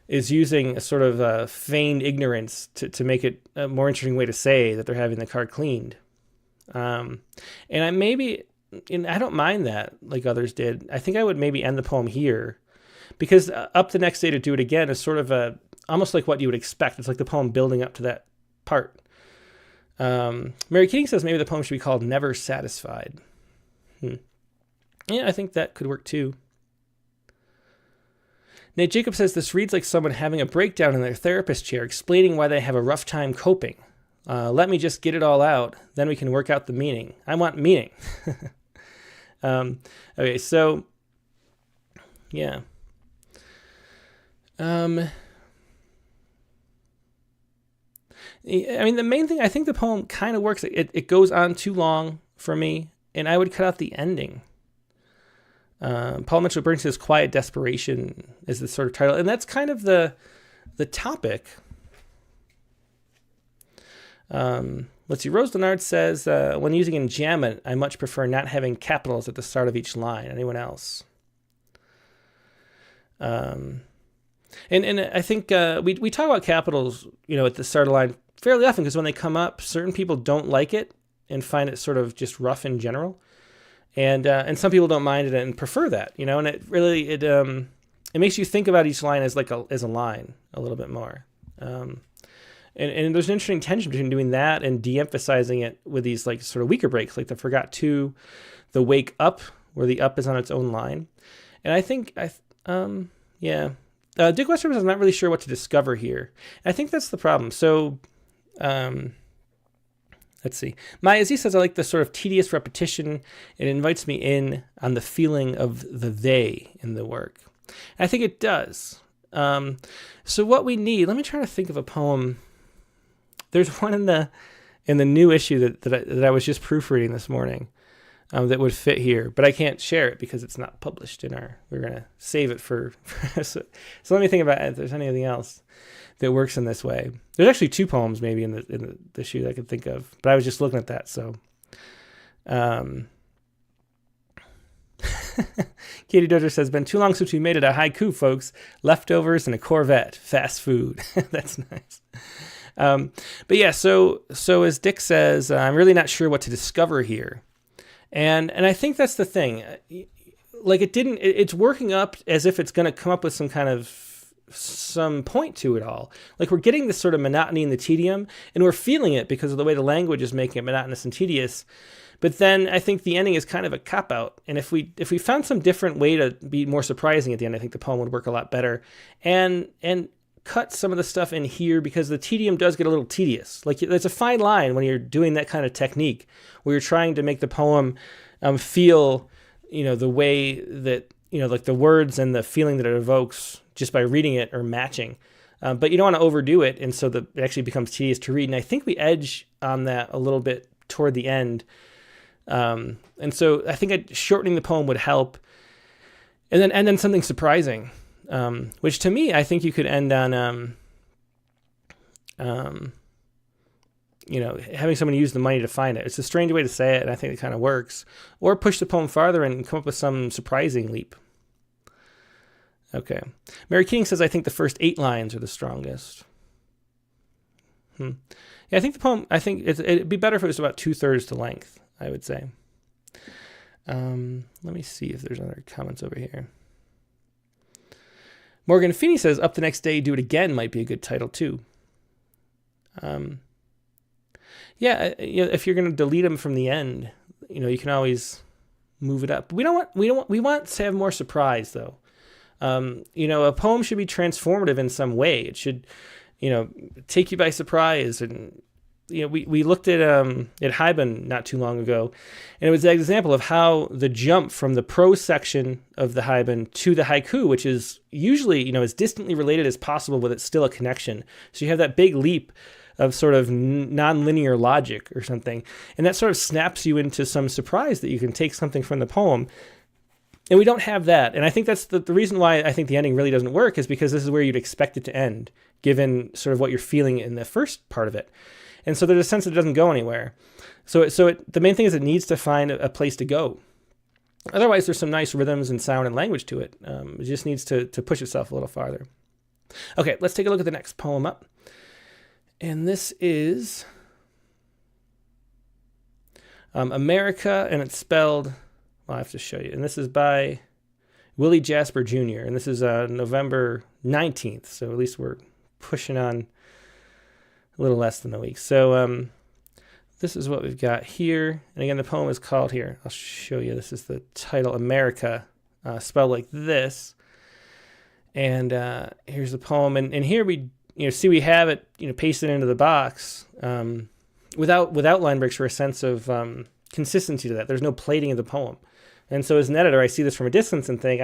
is using a sort of feigned ignorance to make it a more interesting way to say that they're having the car cleaned. And I don't mind that like others did. I think I would maybe end the poem here, because up the next day to do it again is sort of almost like what you would expect. It's like the poem building up to that part. Mary Keating says maybe the poem should be called Never Satisfied. Yeah, I think that could work too. Nate Jacob says this reads like someone having a breakdown in their therapist chair, explaining why they have a rough time coping. Let me just get it all out, then we can work out the meaning. I want meaning. Okay, so, yeah. I mean, the main thing, I think the poem kind of works. It goes on too long for me, and I would cut out the ending. Paul Mitchell-Bernstein's Quiet Desperation is the sort of title, and that's kind of the topic. Let's see. Rose Leonard says, when using enjambment, I much prefer not having capitals at the start of each line. Anyone else? And I think we talk about capitals, at the start of the line fairly often, because when they come up, certain people don't like it and find it sort of just rough in general. And some people don't mind it and prefer that, and it really, it makes you think about each line as as a line a little bit more. And there's an interesting tension between doing that and de-emphasizing it with these like sort of weaker breaks, like the forgot to, the wake up, where the up is on its own line. And I think, Dick Westerman is not really sure what to discover here. And I think that's the problem. So, let's see. Maya Z says, I like the sort of tedious repetition. It invites me in on the feeling of the they in the work. And I think it does. So what we need, let me try to think of a poem. There's one in the new issue that I was just proofreading this morning that would fit here, but I can't share it because it's not published we're going to save it for so let me think about if there's anything else that works in this way. There's actually two poems maybe in the issue that I could think of, but I was just looking at that. So, Katie Dozier says, been too long since we made it a haiku, folks. Leftovers and a Corvette. Fast food. That's nice. But yeah, so as Dick says, I'm really not sure what to discover here. And I think that's the thing. Like it's working up as if it's going to come up with some point to it all. Like we're getting this sort of monotony in the tedium, and we're feeling it because of the way the language is making it monotonous and tedious. But then I think the ending is kind of a cop-out. And if we found some different way to be more surprising at the end, I think the poem would work a lot better. And cut some of the stuff in here, because the tedium does get a little tedious. Like there's a fine line when you're doing that kind of technique where you're trying to make the poem feel, the way that, like the words and the feeling that it evokes just by reading it are matching. But you don't want to overdo it, and so it actually becomes tedious to read. And I think we edge on that a little bit toward the end. And so I think shortening the poem would help. And then something surprising. Which to me, I think you could end on, having someone use the money to find it. It's a strange way to say it, and I think it kind of works. Or push the poem farther and come up with some surprising leap. Okay. Mary King says, I think the first 8 lines are the strongest. Yeah, I think the poem, it'd be better if it was about 2/3 the length, I would say. Let me see if there's other comments over here. Morgan Feeney says, Up the Next Day, Do It Again might be a good title too. If you're going to delete them from the end, you can always move it up. We want to have more surprise though. A poem should be transformative in some way. It should, take you by surprise. And, we looked at Haibun not too long ago, and it was an example of how the jump from the prose section of the Haibun to the haiku, which is usually, as distantly related as possible, but it's still a connection. So you have that big leap of sort of non-linear logic or something, and that sort of snaps you into some surprise that you can take something from the poem. And we don't have that. And I think that's the reason why I think the ending really doesn't work, is because this is where you'd expect it to end, given sort of what you're feeling in the first part of it. And so there's a sense that it doesn't go anywhere. The main thing is it needs to find a place to go. Otherwise, there's some nice rhythms and sound and language to it. It just needs to push itself a little farther. Okay, let's take a look at the next poem up. And this is America, and it's spelled, well, I have to show you. And this is by Willie Jasper Jr., and this is November 19th, so at least we're pushing on a little less than a week. So this is what we've got here. And again, the poem is called here. I'll show you. This is the title, America, spelled like this. And here's the poem. And here we see we have it pasted into the box without line breaks for a sense of consistency to that. There's no plating of the poem. And so as an editor, I see this from a distance and think,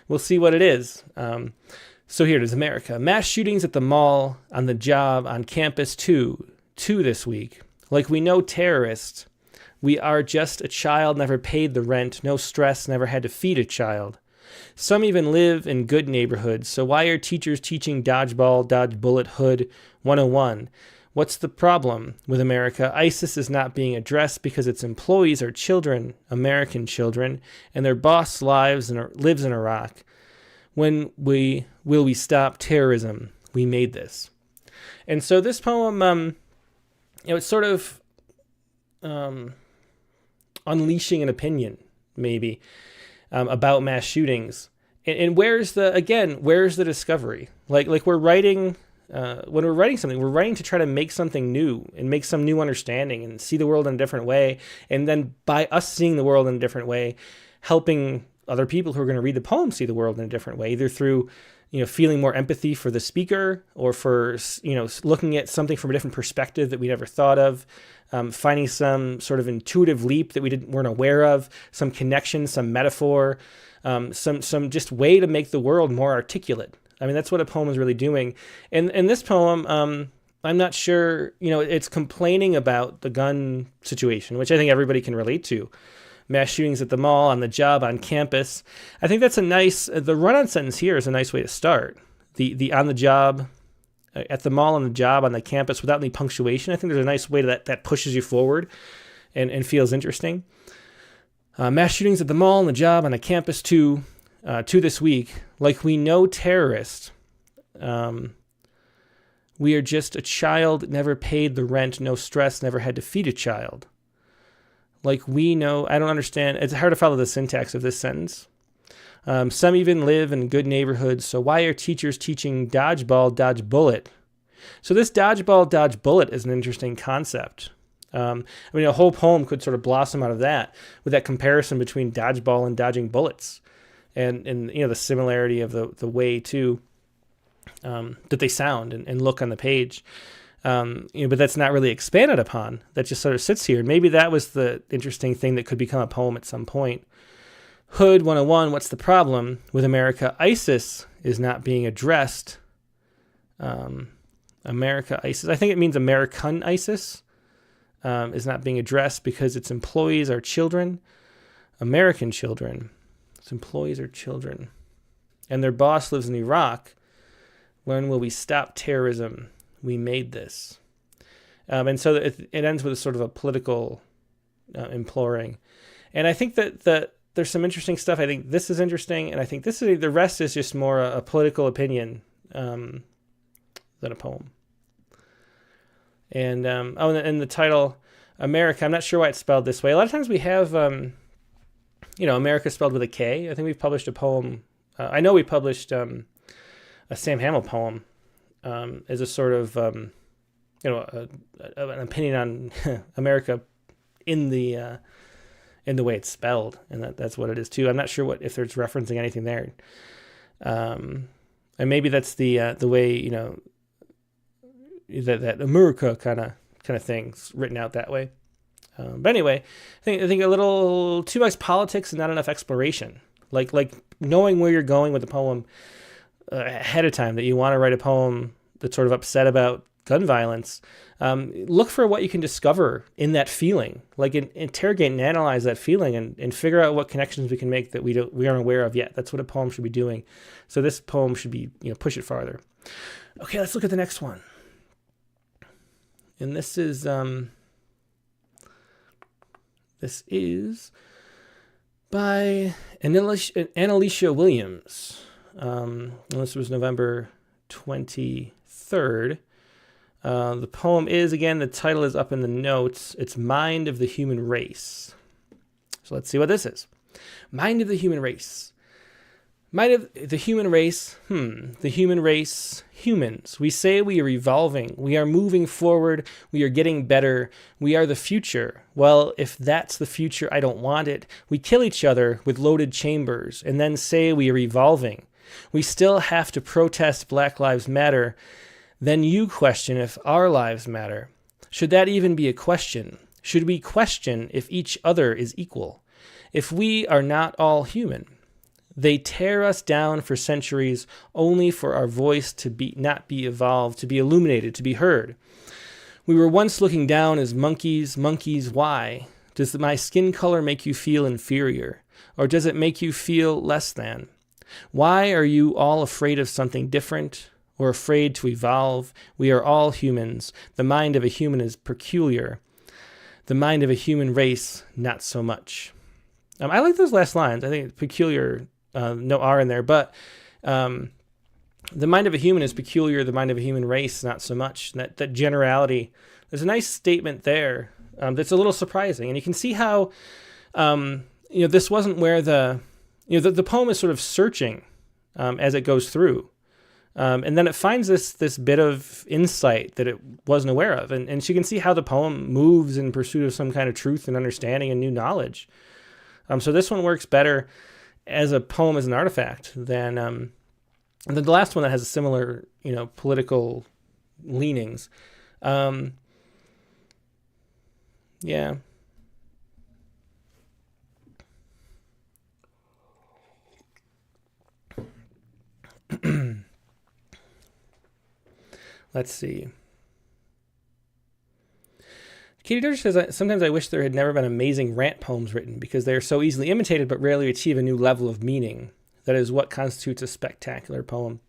we'll see what it is. So here it is, America. Mass shootings at the mall, on the job, on campus, two this week. Like we know terrorists. We are just a child, never paid the rent, no stress, never had to feed a child. Some even live in good neighborhoods. So why are teachers teaching dodgeball, dodge bullet, hood 101? What's the problem with America? ISIS is not being addressed because its employees are children, American children, and their boss lives in Iraq. When will we stop terrorism? We made this. And so this poem, it's sort of unleashing an opinion, maybe, about mass shootings. And where's the discovery? Like we're writing. When we're writing something, we're writing to try to make something new and make some new understanding and see the world in a different way. And then by us seeing the world in a different way, helping other people who are going to read the poem see the world in a different way, either through, feeling more empathy for the speaker or for, looking at something from a different perspective that we never thought of, finding some sort of intuitive leap that we weren't aware of, some connection, some metaphor, some just way to make the world more articulate. I mean, that's what a poem is really doing. And this poem, I'm not sure, it's complaining about the gun situation, which I think everybody can relate to. Mass shootings at the mall, on the job, on campus. I think that's the run-on sentence here is a nice way to start. The on the job, at the mall, on the job, on the campus, without any punctuation. I think there's a nice way that pushes you forward and feels interesting. Mass shootings at the mall, on the job, on the campus, two this week. Like we know terrorists. We are just a child, never paid the rent, no stress, never had to feed a child. Like we know, I don't understand. It's hard to follow the syntax of this sentence. Some even live in good neighborhoods. So why are teachers teaching dodgeball, dodge bullet? So this dodgeball, dodge bullet is an interesting concept. A whole poem could sort of blossom out of that with that comparison between dodgeball and dodging bullets. And the similarity of the way too that they sound and look on the page, but that's not really expanded upon. That just sort of sits here. And maybe that was the interesting thing that could become a poem at some point. Hood 101. What's the problem with America? ISIS is not being addressed. America ISIS. I think it means American ISIS is not being addressed because its employees are children, American children. Its employees are children. And their boss lives in Iraq. When will we stop terrorism? We made this. And so it ends with a sort of a political imploring. And I think that there's some interesting stuff. I think this is interesting. And I think the rest is just more a political opinion than a poem. And, and the title, America, I'm not sure why it's spelled this way. A lot of times we have... America spelled with a K. I think we've published a poem. I know we published a Sam Hamill poem as a sort of, an opinion on America in the way it's spelled, and that's what it is too. I'm not sure if there's referencing anything there, and maybe that's the way that America kind of thing's written out that way. But anyway, I think a little too much politics and not enough exploration. Like knowing where you're going with the poem ahead of time, that you want to write a poem that's sort of upset about gun violence. Look for what you can discover in that feeling. Like interrogate and analyze that feeling and figure out what connections we can make that we aren't aware of yet. That's what a poem should be doing. So this poem should be push it farther. Okay, let's look at the next one. And this is by Annalicia Williams. This was November 23rd. The poem is, again, the title is up in the notes. It's Mind of the Human Race. So let's see what this is. Mind of the Human Race. Mind of the human race, the human race, humans. We say we are evolving, we are moving forward, we are getting better, we are the future. Well, if that's the future, I don't want it. We kill each other with loaded chambers and then say we are evolving. We still have to protest Black Lives Matter. Then you question if our lives matter. Should that even be a question? Should we question if each other is equal? If we are not all human? They tear us down for centuries only for our voice to not be evolved, to be illuminated, to be heard. We were once looking down as monkeys. Monkeys, why? Does my skin color make you feel inferior? Or does it make you feel less than? Why are you all afraid of something different or afraid to evolve? We are all humans. The mind of a human is peculiar. The mind of a human race, not so much. I like those last lines. I think peculiar. No R in there, but the mind of a human is peculiar. The mind of a human race, not so much. That generality. There's a nice statement there that's a little surprising, and you can see how this wasn't where the poem is sort of searching as it goes through, and then it finds this bit of insight that it wasn't aware of, and you can see how the poem moves in pursuit of some kind of truth and understanding and new knowledge. So this one works better as a poem, as an artifact, than the last one that has a similar, political leanings. Yeah. Let's see. Katie Dozier says, sometimes I wish there had never been amazing rant poems written because they are so easily imitated but rarely achieve a new level of meaning. That is what constitutes a spectacular poem.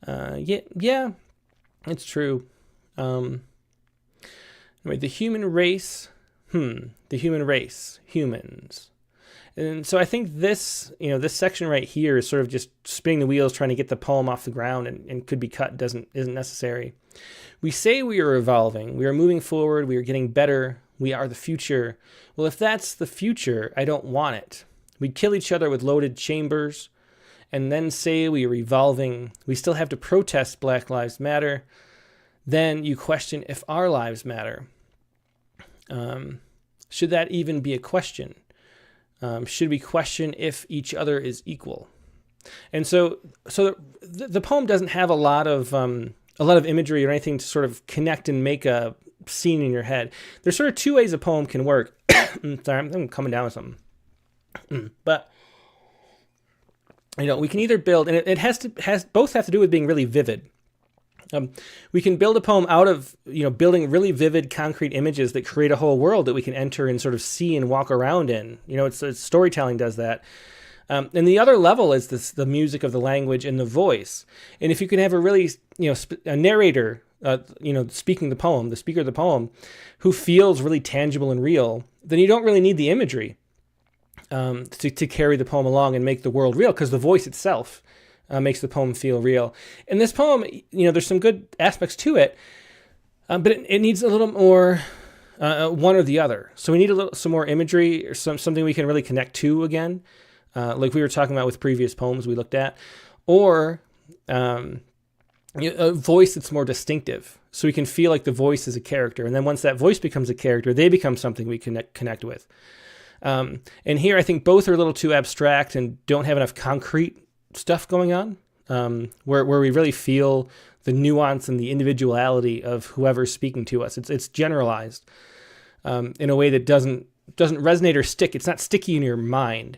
Yeah, it's true. Anyway, the human race, the human race, humans. And so I think this section right here is sort of just spinning the wheels, trying to get the poem off the ground and could be cut, isn't necessary. We say we are evolving, we are moving forward, we are getting better, we are the future. Well, if that's the future, I don't want it. We kill each other with loaded chambers and then say we are evolving. We still have to protest Black Lives Matter. Then you question if our lives matter. Should that even be a question? Should we question if each other is equal? And so the poem doesn't have a lot of imagery or anything to sort of connect and make a scene in your head. There's sort of two ways a poem can work. Sorry, I'm coming down with something. But we can either build, and it both have to do with being really vivid. We can build a poem out of building really vivid, concrete images that create a whole world that we can enter and sort of see and walk around in. It's storytelling does that. And the other level is the music of the language and the voice. And if you can have a really, a narrator, speaking the poem, the speaker of the poem, who feels really tangible and real, then you don't really need the imagery to carry the poem along and make the world real, because the voice itself makes the poem feel real. And this poem, there's some good aspects to it, but it needs a little more one or the other. So we need some more imagery or something we can really connect to again. Like we were talking about with previous poems we looked at, or a voice that's more distinctive, so we can feel like the voice is a character. And then once that voice becomes a character, they become something we connect with. And here I think both are a little too abstract and don't have enough concrete stuff going on, where we really feel the nuance and the individuality of whoever's speaking to us. It's generalized in a way that doesn't resonate or stick. It's not sticky in your mind.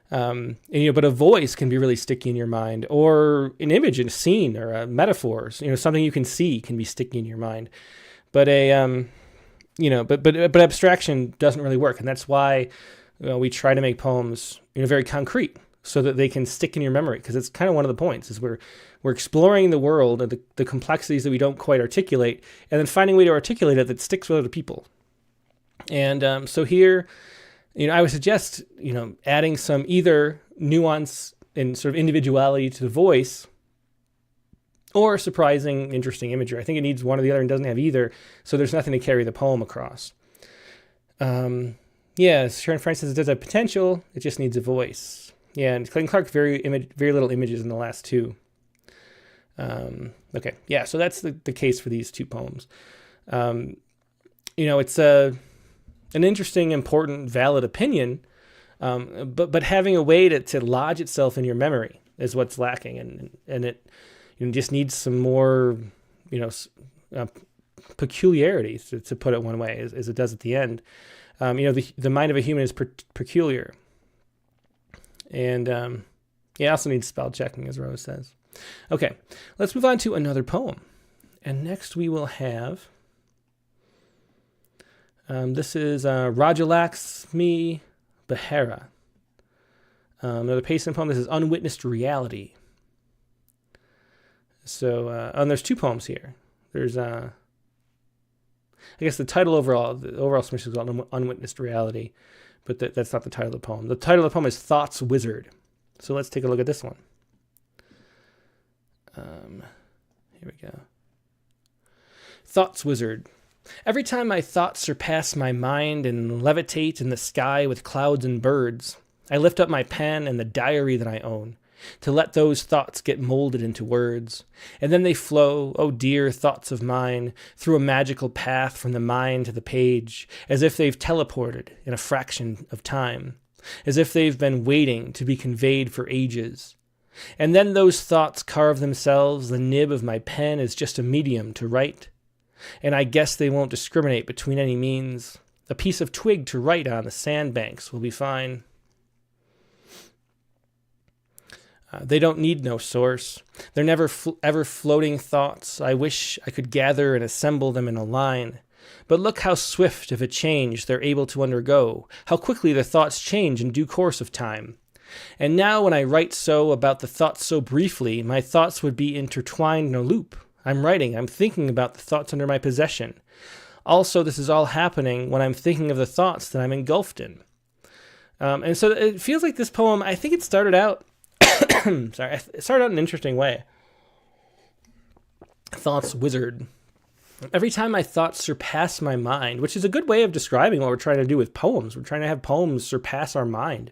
But a voice can be really sticky in your mind, or an image, a scene, or a metaphor, something you can see can be sticky in your mind. But but abstraction doesn't really work, and that's why we try to make poems, very concrete. so that they can stick in your memory, because it's kind of one of the points is we're exploring the world and the complexities that we don't quite articulate, and then finding a way to articulate it that sticks with other people. And so here, I would suggest, adding some either nuance and sort of individuality to the voice, or surprising, interesting imagery. I think it needs one or the other and doesn't have either, so there's nothing to carry the poem across. Sharon Francis does have potential, it just needs a voice. Yeah, and Clayton Clark, very little images in the last two. Okay, yeah, so that's the case for these two poems. It's an interesting, important, valid opinion, but having a way to lodge itself in your memory is what's lacking, and it just needs some more, peculiarities, to put it one way, as it does at the end. The mind of a human is peculiar. And it also needs spell checking, as Rose says. Okay, let's move on to another poem. And next we will have, this is Rajalaxmi Behera. Another Payson poem. This is Unwitnessed Reality. So, and there's two poems here. There's, I guess the overall submission is called Unwitnessed Reality, but that's not the title of the poem. The title of the poem is Thoughts Wizard. So let's take a look at this one. Here we go. Thoughts Wizard. Every time my thoughts surpass my mind and levitate in the sky with clouds and birds, I lift up my pen and the diary that I own, to let those thoughts get molded into words. And then they flow, oh dear thoughts of mine, through a magical path from the mind to the page, as if they've teleported in a fraction of time, as if they've been waiting to be conveyed for ages. And then those thoughts carve themselves, the nib of my pen is just a medium to write. And I guess they won't discriminate between any means. A piece of twig to write on the sandbanks will be fine. They don't need no source. They're never ever floating thoughts. I wish I could gather and assemble them in a line. But look how swift of a change they're able to undergo, how quickly their thoughts change in due course of time. And now when I write so about the thoughts so briefly, my thoughts would be intertwined in a loop. I'm writing, I'm thinking about the thoughts under my possession. Also, this is all happening when I'm thinking of the thoughts that I'm engulfed in. And so it feels like this poem, I think it started out it started out in an interesting way. Thoughts Wizard. Every time my thoughts surpass my mind, which is a good way of describing what we're trying to do with poems. We're trying to have poems surpass our mind.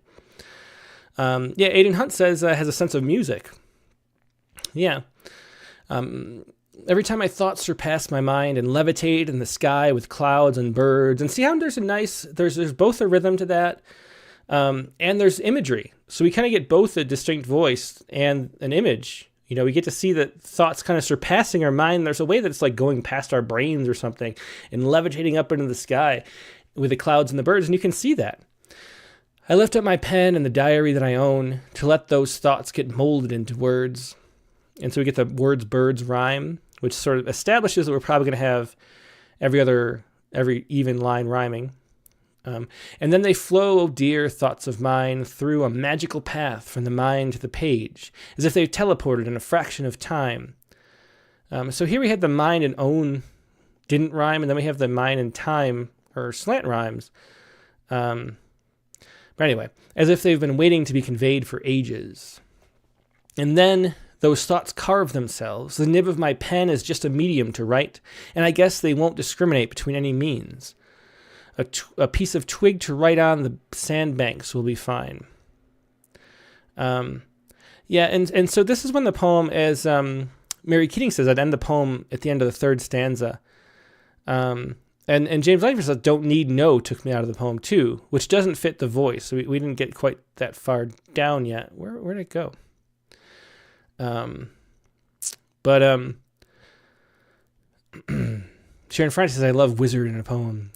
Aidan Hunt says has a sense of music. Yeah. Every time my thoughts surpass my mind and levitate in the sky with clouds and birds, and see how there's both a rhythm to that, and there's imagery. So we kind of get both a distinct voice and an image. We get to see that thoughts kind of surpassing our mind. There's a way that it's like going past our brains or something and levitating up into the sky with the clouds and the birds, and you can see that. I lift up my pen and the diary that I own to let those thoughts get molded into words. And so we get the words birds rhyme, which sort of establishes that we're probably going to have every even line rhyming. And then they flow, oh dear thoughts of mine, through a magical path from the mind to the page, as if they've teleported in a fraction of time. So here we had the mind and own didn't rhyme, and then we have the mind and time, or slant rhymes. But anyway, as if they've been waiting to be conveyed for ages. And then those thoughts carve themselves. The nib of my pen is just a medium to write, and I guess they won't discriminate between any means. A piece of twig to write on the sandbanks will be fine. And so this is when the poem, as Mary Keating says, I'd end the poem at the end of the third stanza. And James Langford says, don't need no took me out of the poem too, which doesn't fit the voice. So we didn't get quite that far down yet. Where did it go? Sharon Francis says, I love wizard in a poem.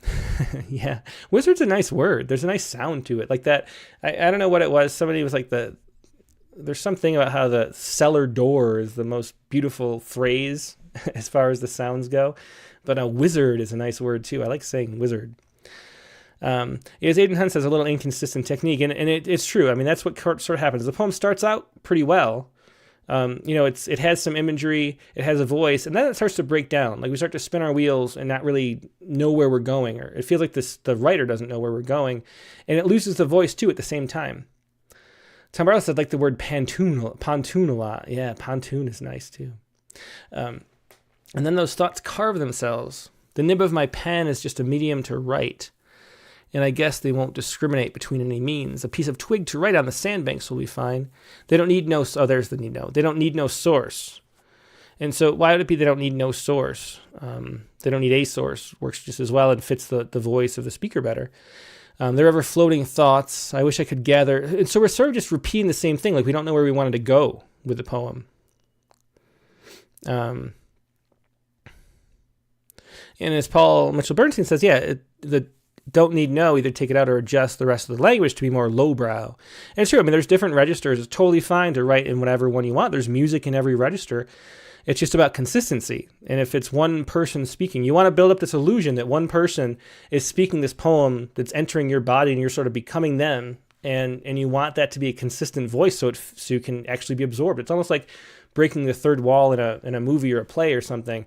Yeah. Wizard's a nice word. There's a nice sound to it. Like that. I don't know what it was. Somebody was like there's something about how the cellar door is the most beautiful phrase as far as the sounds go. But a wizard is a nice word too. I like saying wizard. As Aidan Hunt says, a little inconsistent technique, and it's true. I mean, that's what sort of happens. The poem starts out pretty well. It has some imagery, it has a voice, and then it starts to break down. Like we start to spin our wheels and not really know where we're going, or it feels like the writer doesn't know where we're going, and it loses the voice too at the same time. Tom Barlow said, like the word pontoon a lot. Yeah, pontoon is nice too. And then those thoughts carve themselves. The nib of my pen is just a medium to write, and I guess they won't discriminate between any means. A piece of twig to write on the sandbanks will be fine. They don't need no... Oh, there's the need no. They don't need no source. And so why would it be they don't need no source? They don't need a source. Works just as well and fits the voice of the speaker better. They're ever floating thoughts. I wish I could gather... And so we're sort of just repeating the same thing. Like we don't know where we wanted to go with the poem. And as Paul Mitchell Bernstein says, the don't need no, either take it out or adjust the rest of the language to be more lowbrow. And it's true. I mean, there's different registers. It's totally fine to write in whatever one you want. There's music in every register. It's just about consistency. And if it's one person speaking, you want to build up this illusion that one person is speaking this poem that's entering your body and you're sort of becoming them. And you want that to be a consistent voice so you can actually be absorbed. It's almost like breaking the third wall in a movie or a play or something.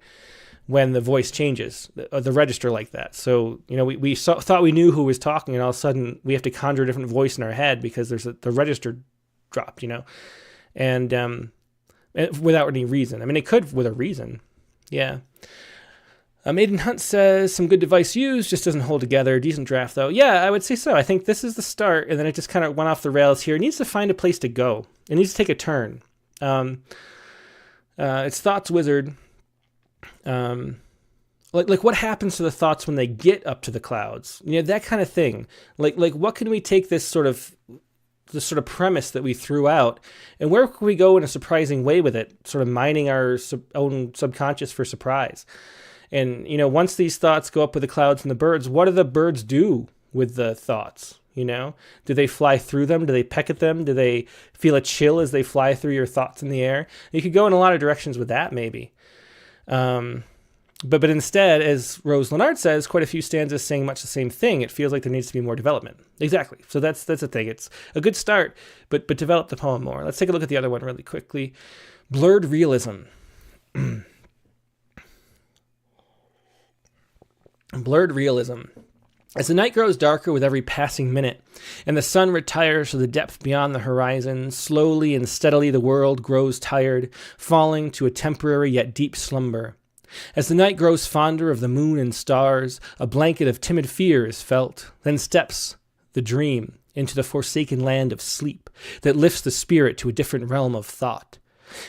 When the voice changes, the register like that. So, we thought we knew who was talking, and all of a sudden we have to conjure a different voice in our head because the register dropped, and without any reason. I mean, it could with a reason. Yeah. Aidan Hunt says, some good device used, just doesn't hold together. Decent draft, though. Yeah, I would say so. I think this is the start, and then it just kind of went off the rails here. It needs to find a place to go. It needs to take a turn. It's Thoughts Wizard. Like what happens to the thoughts when they get up to the clouds? That kind of thing. Like what can we take this sort of premise that we threw out, and where can we go in a surprising way with it? Sort of mining our own subconscious for surprise. And once these thoughts go up with the clouds and the birds, what do the birds do with the thoughts? Do they fly through them? Do they peck at them? Do they feel a chill as they fly through your thoughts in the air? You could go in a lot of directions with that, maybe. But instead, as Rose Leonard says, quite a few stanzas saying much the same thing. It feels like there needs to be more development. Exactly. So that's the thing. It's a good start, but develop the poem more. Let's take a look at the other one really quickly. Blurred realism. Blurred realism. As the night grows darker with every passing minute, and the sun retires to the depth beyond the horizon, slowly and steadily the world grows tired, falling to a temporary yet deep slumber. As the night grows fonder of the moon and stars, a blanket of timid fear is felt, then steps the dream into the forsaken land of sleep that lifts the spirit to a different realm of thought.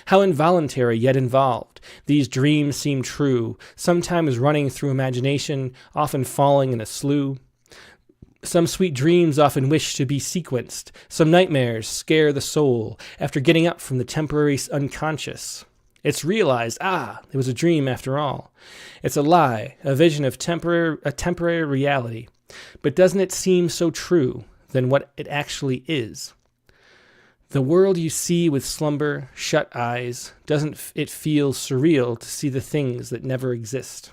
How involuntary yet involved, these dreams seem true, sometimes running through imagination, often falling in a slough. Some sweet dreams often wish to be sequenced, some nightmares scare the soul after getting up from the temporary unconscious. It's realized, it was a dream after all. It's a lie, a vision of a temporary reality. But doesn't it seem so true than what it actually is? The world you see with slumber, shut eyes, doesn't it feel surreal to see the things that never exist?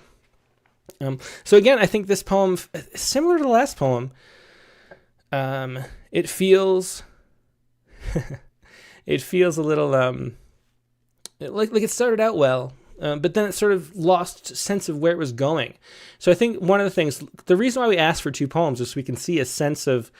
So again, I think this poem, similar to the last poem, it feels, it feels a little, like it started out well, but then it sort of lost sense of where it was going. So I think one of the things, the reason why we asked for two poems is so we can see a sense of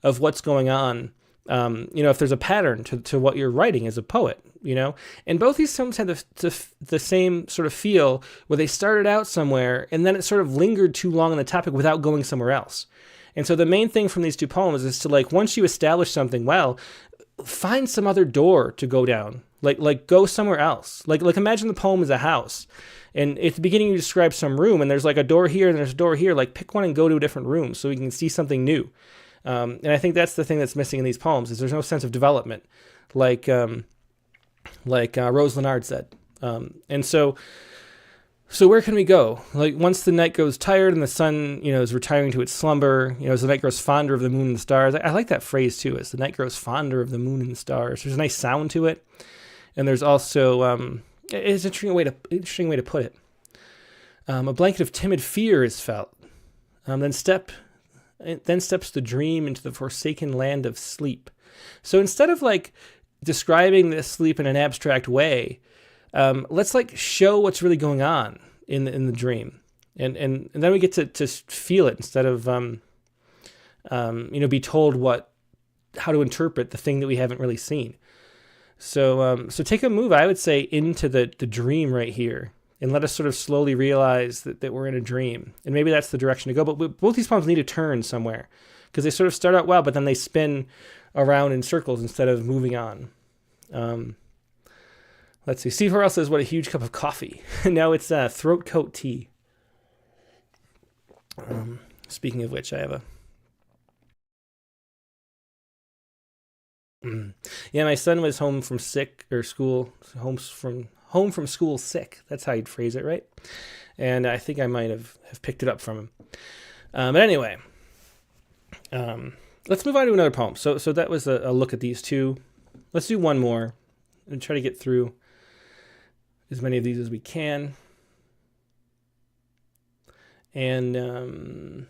what's going on. If there's a pattern to what you're writing as a poet, and both these poems had the same sort of feel where they started out somewhere and then it sort of lingered too long on the topic without going somewhere else. And so the main thing from these two poems is to, like, once you establish something well, find some other door to go down, like go somewhere else. Like imagine the poem is a house, and at the beginning you describe some room and there's like a door here and there's a door here, like pick one and go to a different room so you can see something new. And I think that's the thing that's missing in these poems is there's no sense of development, like Rose Leonard said. And so where can we go? Like once the night goes tired and the sun, is retiring to its slumber, as the night grows fonder of the moon and the stars. I like that phrase too, as the night grows fonder of the moon and the stars. There's a nice sound to it. And there's also, it's an interesting way to put it. A blanket of timid fear is felt. Then and then steps the dream into the forsaken land of sleep. So instead of like describing this sleep in an abstract way, let's like show what's really going on in the dream, and then we get to feel it instead of be told how to interpret the thing that we haven't really seen. So take a move, I would say, into the dream right here, and let us sort of slowly realize that we're in a dream, and maybe that's the direction to go. But both these poems need to turn somewhere, because they sort of start out well, but then they spin around in circles instead of moving on. Let's see. Steve Harrell says, "What a huge cup of coffee." No, it's throat coat tea. Speaking of which, I have a. Yeah, my son was home from school sick. That's how you'd phrase it, right? And I think I might have picked it up from him. But anyway, let's move on to another poem. So that was a look at these two. Let's do one more and try to get through as many of these as we can. And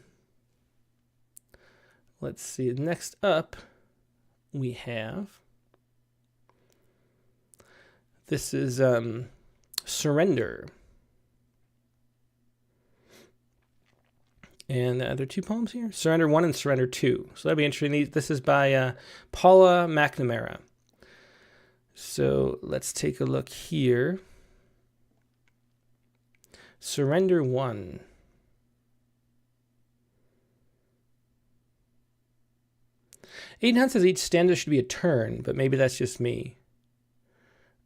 let's see. Next up, we have, this is Surrender. And there are two poems here, Surrender 1 and Surrender 2. So that'd be interesting. This is by Paula McNamara. So let's take a look here. Surrender 1. Aiden Hunt says each stanza should be a turn, but maybe that's just me.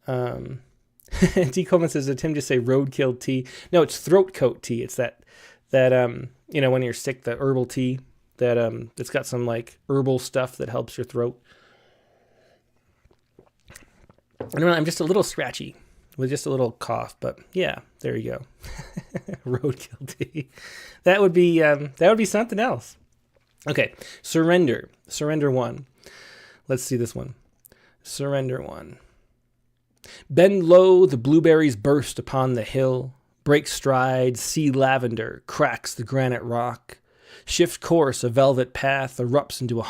D. Coleman says, did Tim just say roadkill tea? No, it's throat coat tea. It's that when you're sick, the herbal tea that it's got some like herbal stuff that helps your throat. I don't know, I'm just a little scratchy with just a little cough, but yeah, there you go. Roadkill tea. That would be something else. Okay, Surrender 1. Let's see this one. Surrender 1. Bend low, the blueberries burst upon the hill. Break stride, see lavender, cracks the granite rock. Shift course, a velvet path erupts into a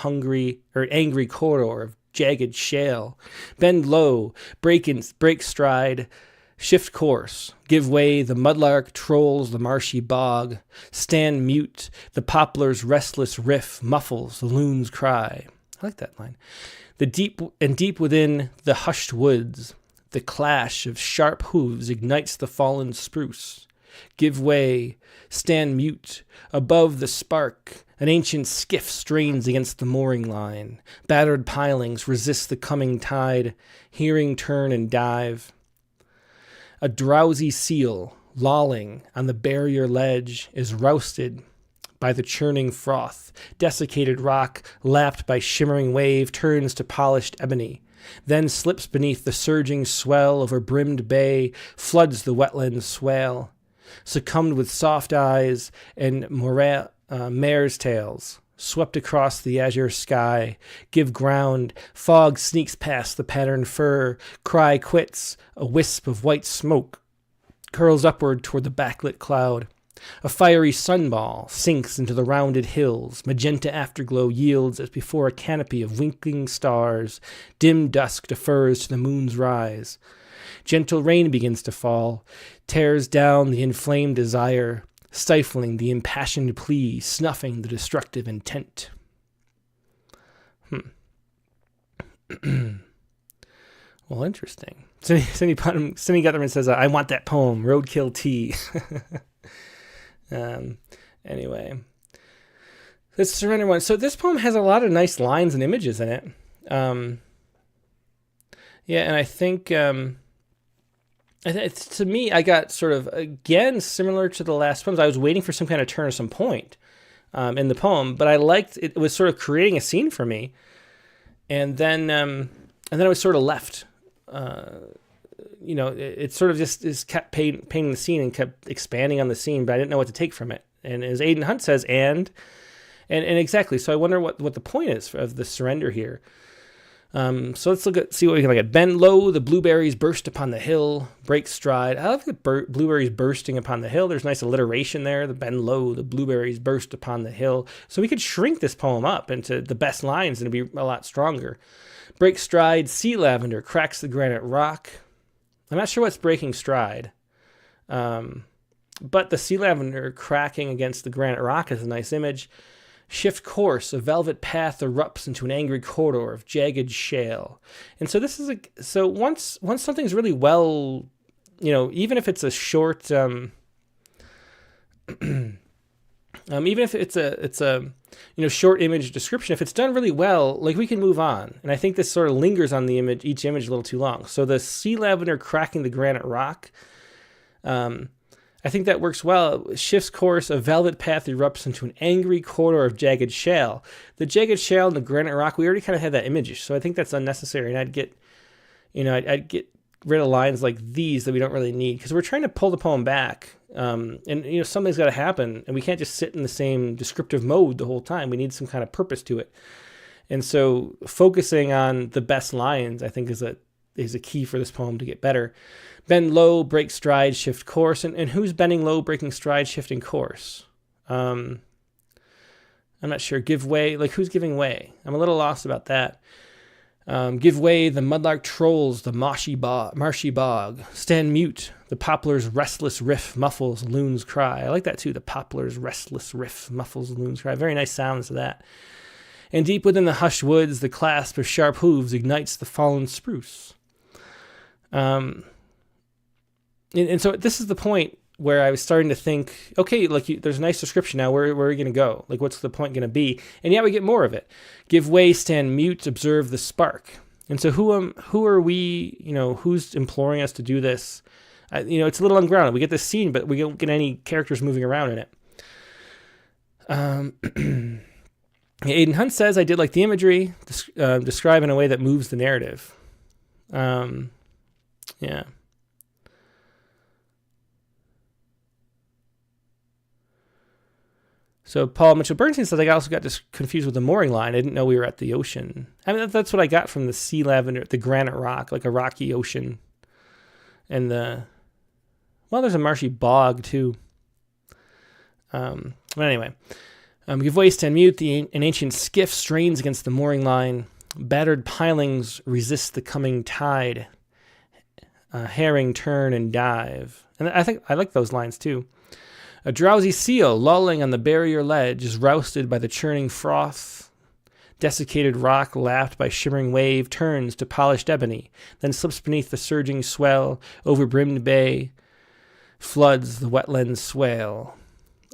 angry corridor of jagged shale. Bend low, break stride, shift course, give way, the mudlark trolls the marshy bog. Stand mute, the poplar's restless riff muffles the loon's cry. I like that line. Deep within the hushed woods, the clash of sharp hooves ignites the fallen spruce. Give way, stand mute, above the spark, an ancient skiff strains against the mooring line. Battered pilings resist the coming tide, hearing turn and dive. A drowsy seal, lolling on the barrier ledge, is rousted by the churning froth. Desiccated rock, lapped by shimmering wave, turns to polished ebony. Then slips beneath the surging swell of a brimmed bay, floods the wetland swale. Succumbed with soft eyes and mare's tails, swept across the azure sky, give ground, fog sneaks past the patterned fur, cry quits, a wisp of white smoke curls upward toward the backlit cloud. A fiery sunball sinks into the rounded hills, magenta afterglow yields as before a canopy of winking stars, dim dusk defers to the moon's rise. Gentle rain begins to fall, tears down the inflamed desire, stifling the impassioned plea, snuffing the destructive intent. Well, interesting. Cindy Gutherman says, I want that poem, Roadkill Tea. Anyway, let's Surrender 1. So this poem has a lot of nice lines and images in it. Yeah, and I think to me, I got sort of, again, similar to the last poems. I was waiting for some kind of turn or some point in the poem, but I liked it. It was sort of creating a scene for me, and then I was sort of left. It sort of just kept painting the scene and kept expanding on the scene, but I didn't know what to take from it. And as Aiden Hunt says, and exactly. So I wonder what the point is of the surrender here. So let's see what we can look at. Bend low, the blueberries burst upon the hill. Break stride. I love the blueberries bursting upon the hill. There's nice alliteration there. The bend low, the blueberries burst upon the hill. So we could shrink this poem up into the best lines and it'd be a lot stronger. Break stride, sea lavender cracks the granite rock. I'm not sure what's breaking stride. But the sea lavender cracking against the granite rock is a nice image. Shift course, a velvet path erupts into an angry corridor of jagged shale. And so this is so once something's really well, even if it's a short, even if it's a short image description, if it's done really well, like we can move on. And I think this sort of lingers on the image, each image a little too long. So the sea lavender cracking the granite rock, I think that works well. Shifts course, a velvet path erupts into an angry corridor of jagged shale. The jagged shale and the granite rock, we already kind of had that image, so I think that's unnecessary. And I'd get rid of lines like these that we don't really need because we're trying to pull the poem back. And something's got to happen, and we can't just sit in the same descriptive mode the whole time. We need some kind of purpose to it. And so focusing on the best lines, I think, is a key for this poem to get better. Bend low, break stride, shift course. And who's bending low, breaking stride, shifting course? I'm not sure. Give way, like who's giving way? I'm a little lost about that. Give way, the mudlark trolls the marshy bog. Stand mute, the poplar's restless riff muffles loon's cry. I like that too, the poplar's restless riff muffles loon's cry. Very nice sounds to that. And deep within the hushed woods, the clasp of sharp hooves ignites the fallen spruce. And so this is the point where I was starting to think, okay, there's a nice description now. Where are we going to go? Like, what's the point going to be? And yeah, we get more of it. Give way, stand mute, observe the spark. And so who are we, who's imploring us to do this? It's a little ungrounded. We get this scene, but we don't get any characters moving around in it. Aidan Hunt says, I did like the imagery, describe in a way that moves the narrative. Yeah. So Paul Mitchell Bernstein says, I also got confused with the mooring line. I didn't know we were at the ocean. I mean, that's what I got from the sea lavender, the granite rock, like a rocky ocean. And there's a marshy bog too. But anyway, give way, stand mute. An ancient skiff strains against the mooring line. Battered pilings resist the coming tide. Herring turn and dive. And I think I like those lines too. A drowsy seal lolling on the barrier ledge is rousted by the churning froth. Desiccated rock lapped by shimmering wave turns to polished ebony, then slips beneath the surging swell, over brimmed bay, floods the wetland swale.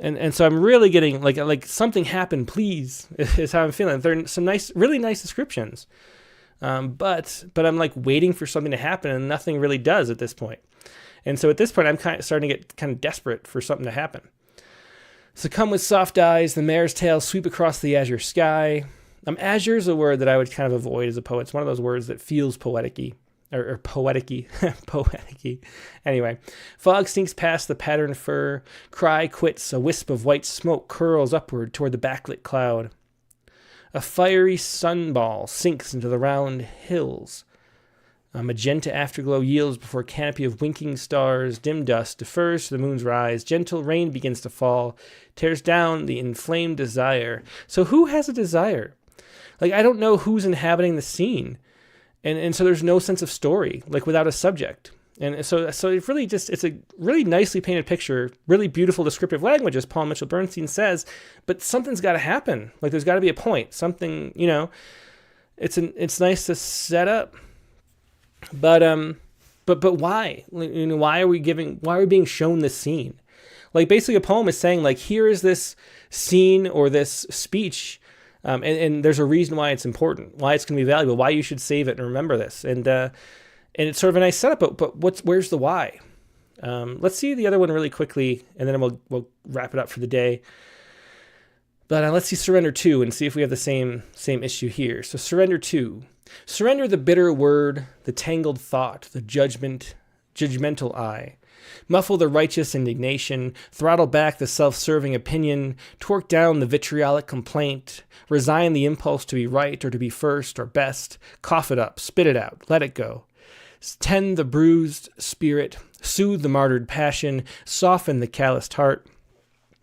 And so I'm really getting like something happened, please, is how I'm feeling. There are some really nice descriptions. But I'm like waiting for something to happen and nothing really does at this point. And so at this point, I'm kind of starting to get kind of desperate for something to happen. So come with soft eyes, the mare's tail sweep across the azure sky. Azure is a word that I would kind of avoid as a poet. It's one of those words that feels poetic-y, or poetic-y, poetic-y. Anyway, fog sneaks past the patterned fir. Cry quits, a wisp of white smoke curls upward toward the backlit cloud. A fiery sunball sinks into the round hills. A magenta afterglow yields before a canopy of winking stars. Dim dust defers to the moon's rise. Gentle rain begins to fall, tears down the inflamed desire. So who has a desire? Like, I don't know who's inhabiting the scene. And so there's no sense of story, like without a subject. And so it really it's a really nicely painted picture, really beautiful descriptive language, as Paul Mitchell Bernstein says, but something's got to happen. Like, there's got to be a point, something, it's nice to set up. But why? Why are we being shown this scene? Like, basically a poem is saying, like, here is this scene or this speech, and there's a reason why it's important, why it's going to be valuable, why you should save it and remember this. And it's sort of a nice setup, but where's the why? Let's see the other one really quickly, and then we'll wrap it up for the day. But let's see Surrender 2 and see if we have the same issue here. So Surrender 2. Surrender the bitter word, the tangled thought, the judgmental eye. Muffle the righteous indignation, throttle back the self-serving opinion, torque down the vitriolic complaint, resign the impulse to be right or to be first or best, cough it up, spit it out, let it go. Tend the bruised spirit, soothe the martyred passion, soften the calloused heart,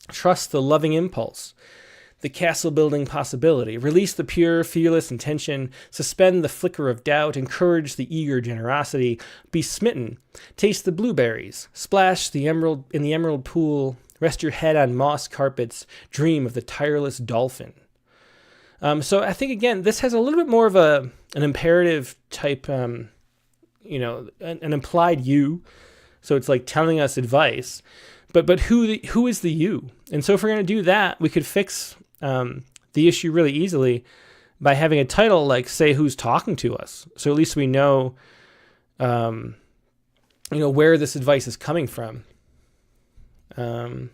trust the loving impulse, the castle-building possibility, release the pure, fearless intention, suspend the flicker of doubt, encourage the eager generosity, be smitten, taste the blueberries, splash the emerald in the emerald pool, rest your head on moss carpets, dream of the tireless dolphin. So I think, again, this has a little bit more of an imperative type, an implied you. So it's like telling us advice. But who is the you? And so if we're going to do that, we could fix the issue really easily by having a title like, say, who's talking to us. So at least we know, where this advice is coming from. But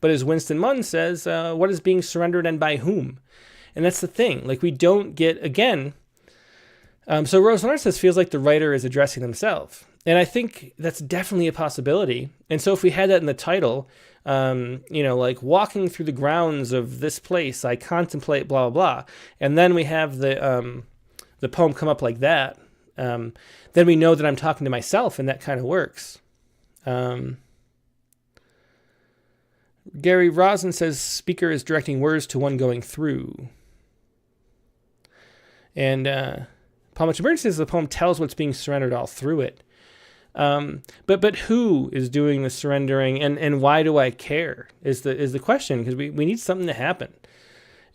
as Winston Munn says, what is being surrendered and by whom? And that's the thing. Like, we don't get, again, so Rose Leonard says, feels like the writer is addressing themselves. And I think that's definitely a possibility. And so if we had that in the title, like walking through the grounds of this place, I contemplate blah, blah, blah. And then we have the poem come up like that. Then we know that I'm talking to myself, and that kind of works. Gary Rosen says, speaker is directing words to one going through. And Paul Mitchell says the poem tells what's being surrendered all through it. But who is doing the surrendering, and why do I care is the question, because we need something to happen.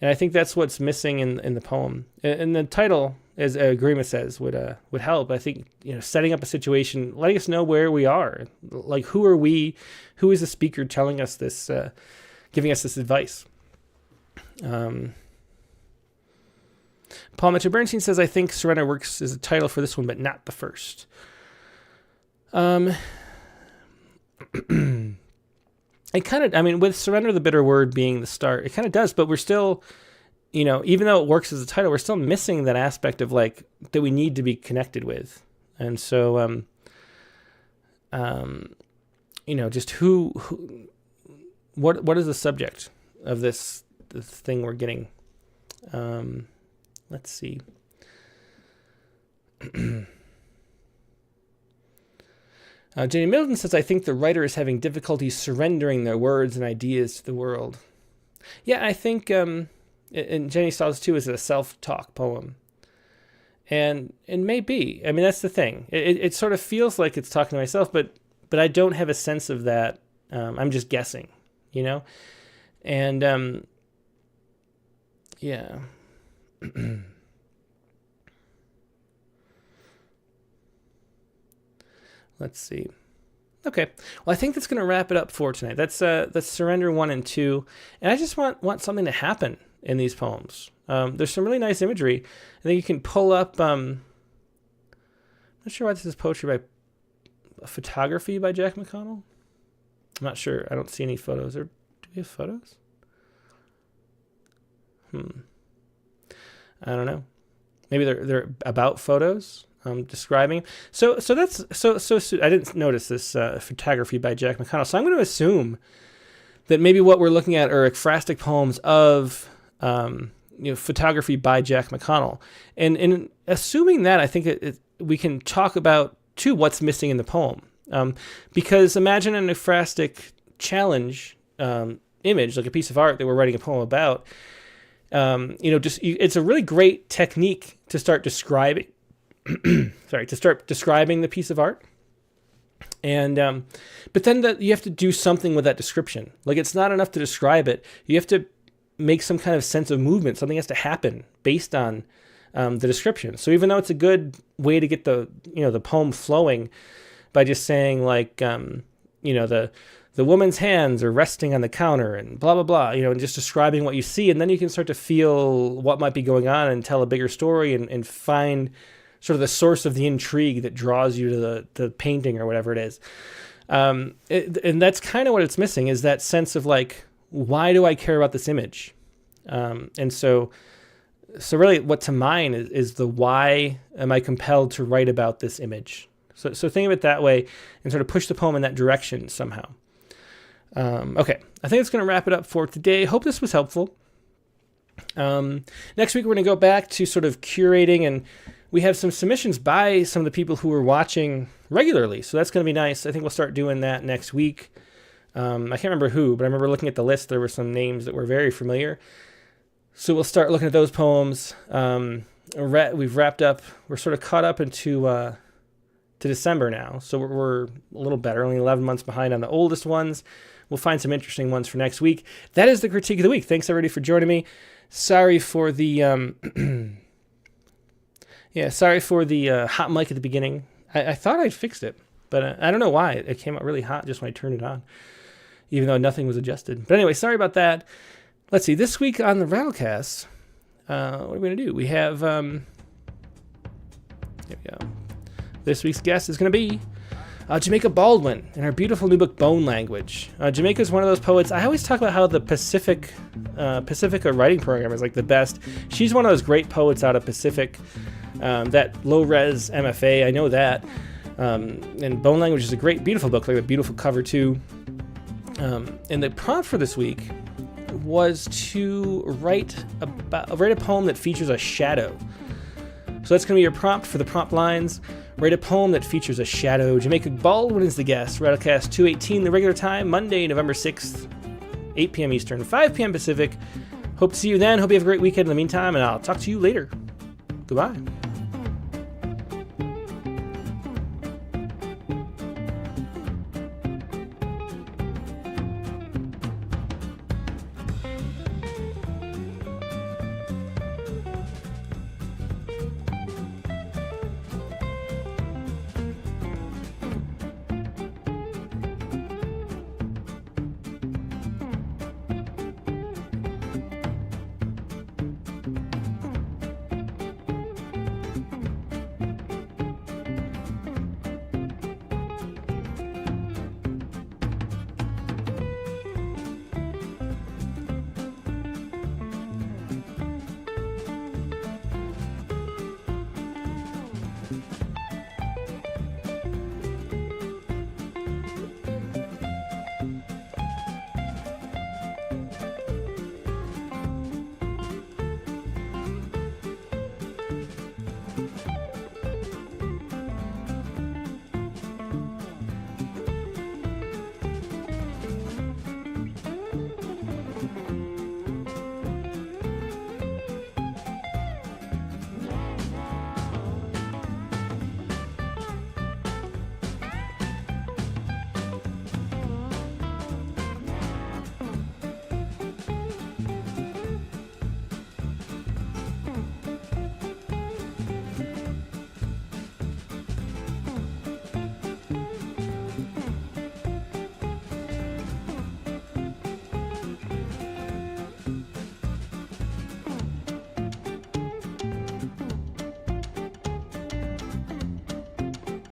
And I think that's what's missing in the poem. And the title, as Grima says, would help. I think, setting up a situation, letting us know where we are. Like, who are we? Who is the speaker telling us this, giving us this advice? Paul Mitchell Bernstein says, I think Surrender works as a title for this one, but not the first. It kind of, with Surrender the Bitter Word being the start, it kind of does, but we're still, even though it works as a title, we're still missing that aspect of, like, that we need to be connected with. And so, just who what is the subject of this thing we're getting? Let's see. Jenny Middleton says, I think the writer is having difficulty surrendering their words and ideas to the world. Yeah, I think, and Jenny Stiles too, is a self-talk poem. And it may be. That's the thing. It sort of feels like it's talking to myself, but I don't have a sense of that. I'm just guessing, And, yeah. Let's see. Okay. Well, I think that's going to wrap it up for tonight. That's Surrender 1 and 2. And I just want something to happen in these poems. There's some really nice imagery. I think you can pull up, I'm not sure why this is poetry by photography by Jack McConnell. I'm not sure. I don't see any photos. Do we have photos? I don't know. Maybe they're about photos. Describing. So that's so I didn't notice this photography by Jack McConnell. So I'm going to assume that maybe what we're looking at are ekphrastic poems of photography by Jack McConnell. And in assuming that, I think we can talk about too what's missing in the poem. Because imagine an ekphrastic challenge image, like a piece of art that we're writing a poem about. It's a really great technique to start describing. To start describing the piece of art. And, but then you have to do something with that description. Like, it's not enough to describe it. You have to make some kind of sense of movement. Something has to happen based on the description. So even though it's a good way to get the poem flowing by just saying, like, the woman's hands are resting on the counter and blah, blah, blah, and just describing what you see. And then you can start to feel what might be going on and tell a bigger story and find sort of the source of the intrigue that draws you to the painting or whatever it is. And that's kind of what it's missing, is that sense of, like, why do I care about this image? And so really what to mine is the why am I compelled to write about this image? So think of it that way and sort of push the poem in that direction somehow. Okay, I think it's going to wrap it up for today. Hope this was helpful. Next week, we're going to go back to sort of curating, and we have some submissions by some of the people who are watching regularly. So that's going to be nice. I think we'll start doing that next week. I can't remember who, but I remember looking at the list. There were some names that were very familiar. So we'll start looking at those poems. We've wrapped up. We're sort of caught up into to December now. So we're a little better, only 11 months behind on the oldest ones. We'll find some interesting ones for next week. That is the Critique of the Week. Thanks, everybody, for joining me. Sorry for the hot mic at the beginning. I thought I'd fixed it, but I don't know why. It came out really hot just when I turned it on, even though nothing was adjusted. But anyway, sorry about that. Let's see. This week on the Rattlecast, what are we going to do? We have, here we go. This week's guest is going to be Jamaica Baldwin in her beautiful new book, Bone Language. Jamaica is one of those poets. I always talk about how the Pacifica writing program is like the best. She's one of those great poets out of Pacific, that low-res MFA. I know that. And Bone Language is a great, beautiful book, like a beautiful cover too. And the prompt for this week was to write a poem that features a shadow. So that's going to be your prompt for the prompt lines. Write a poem that features a shadow. Jamaica Baldwin is the guest. Rattlecast 218, the regular time, Monday, November 6th, 8 p.m. Eastern, 5 p.m. Pacific. Hope to see you then. Hope you have a great weekend in the meantime, and I'll talk to you later. Goodbye.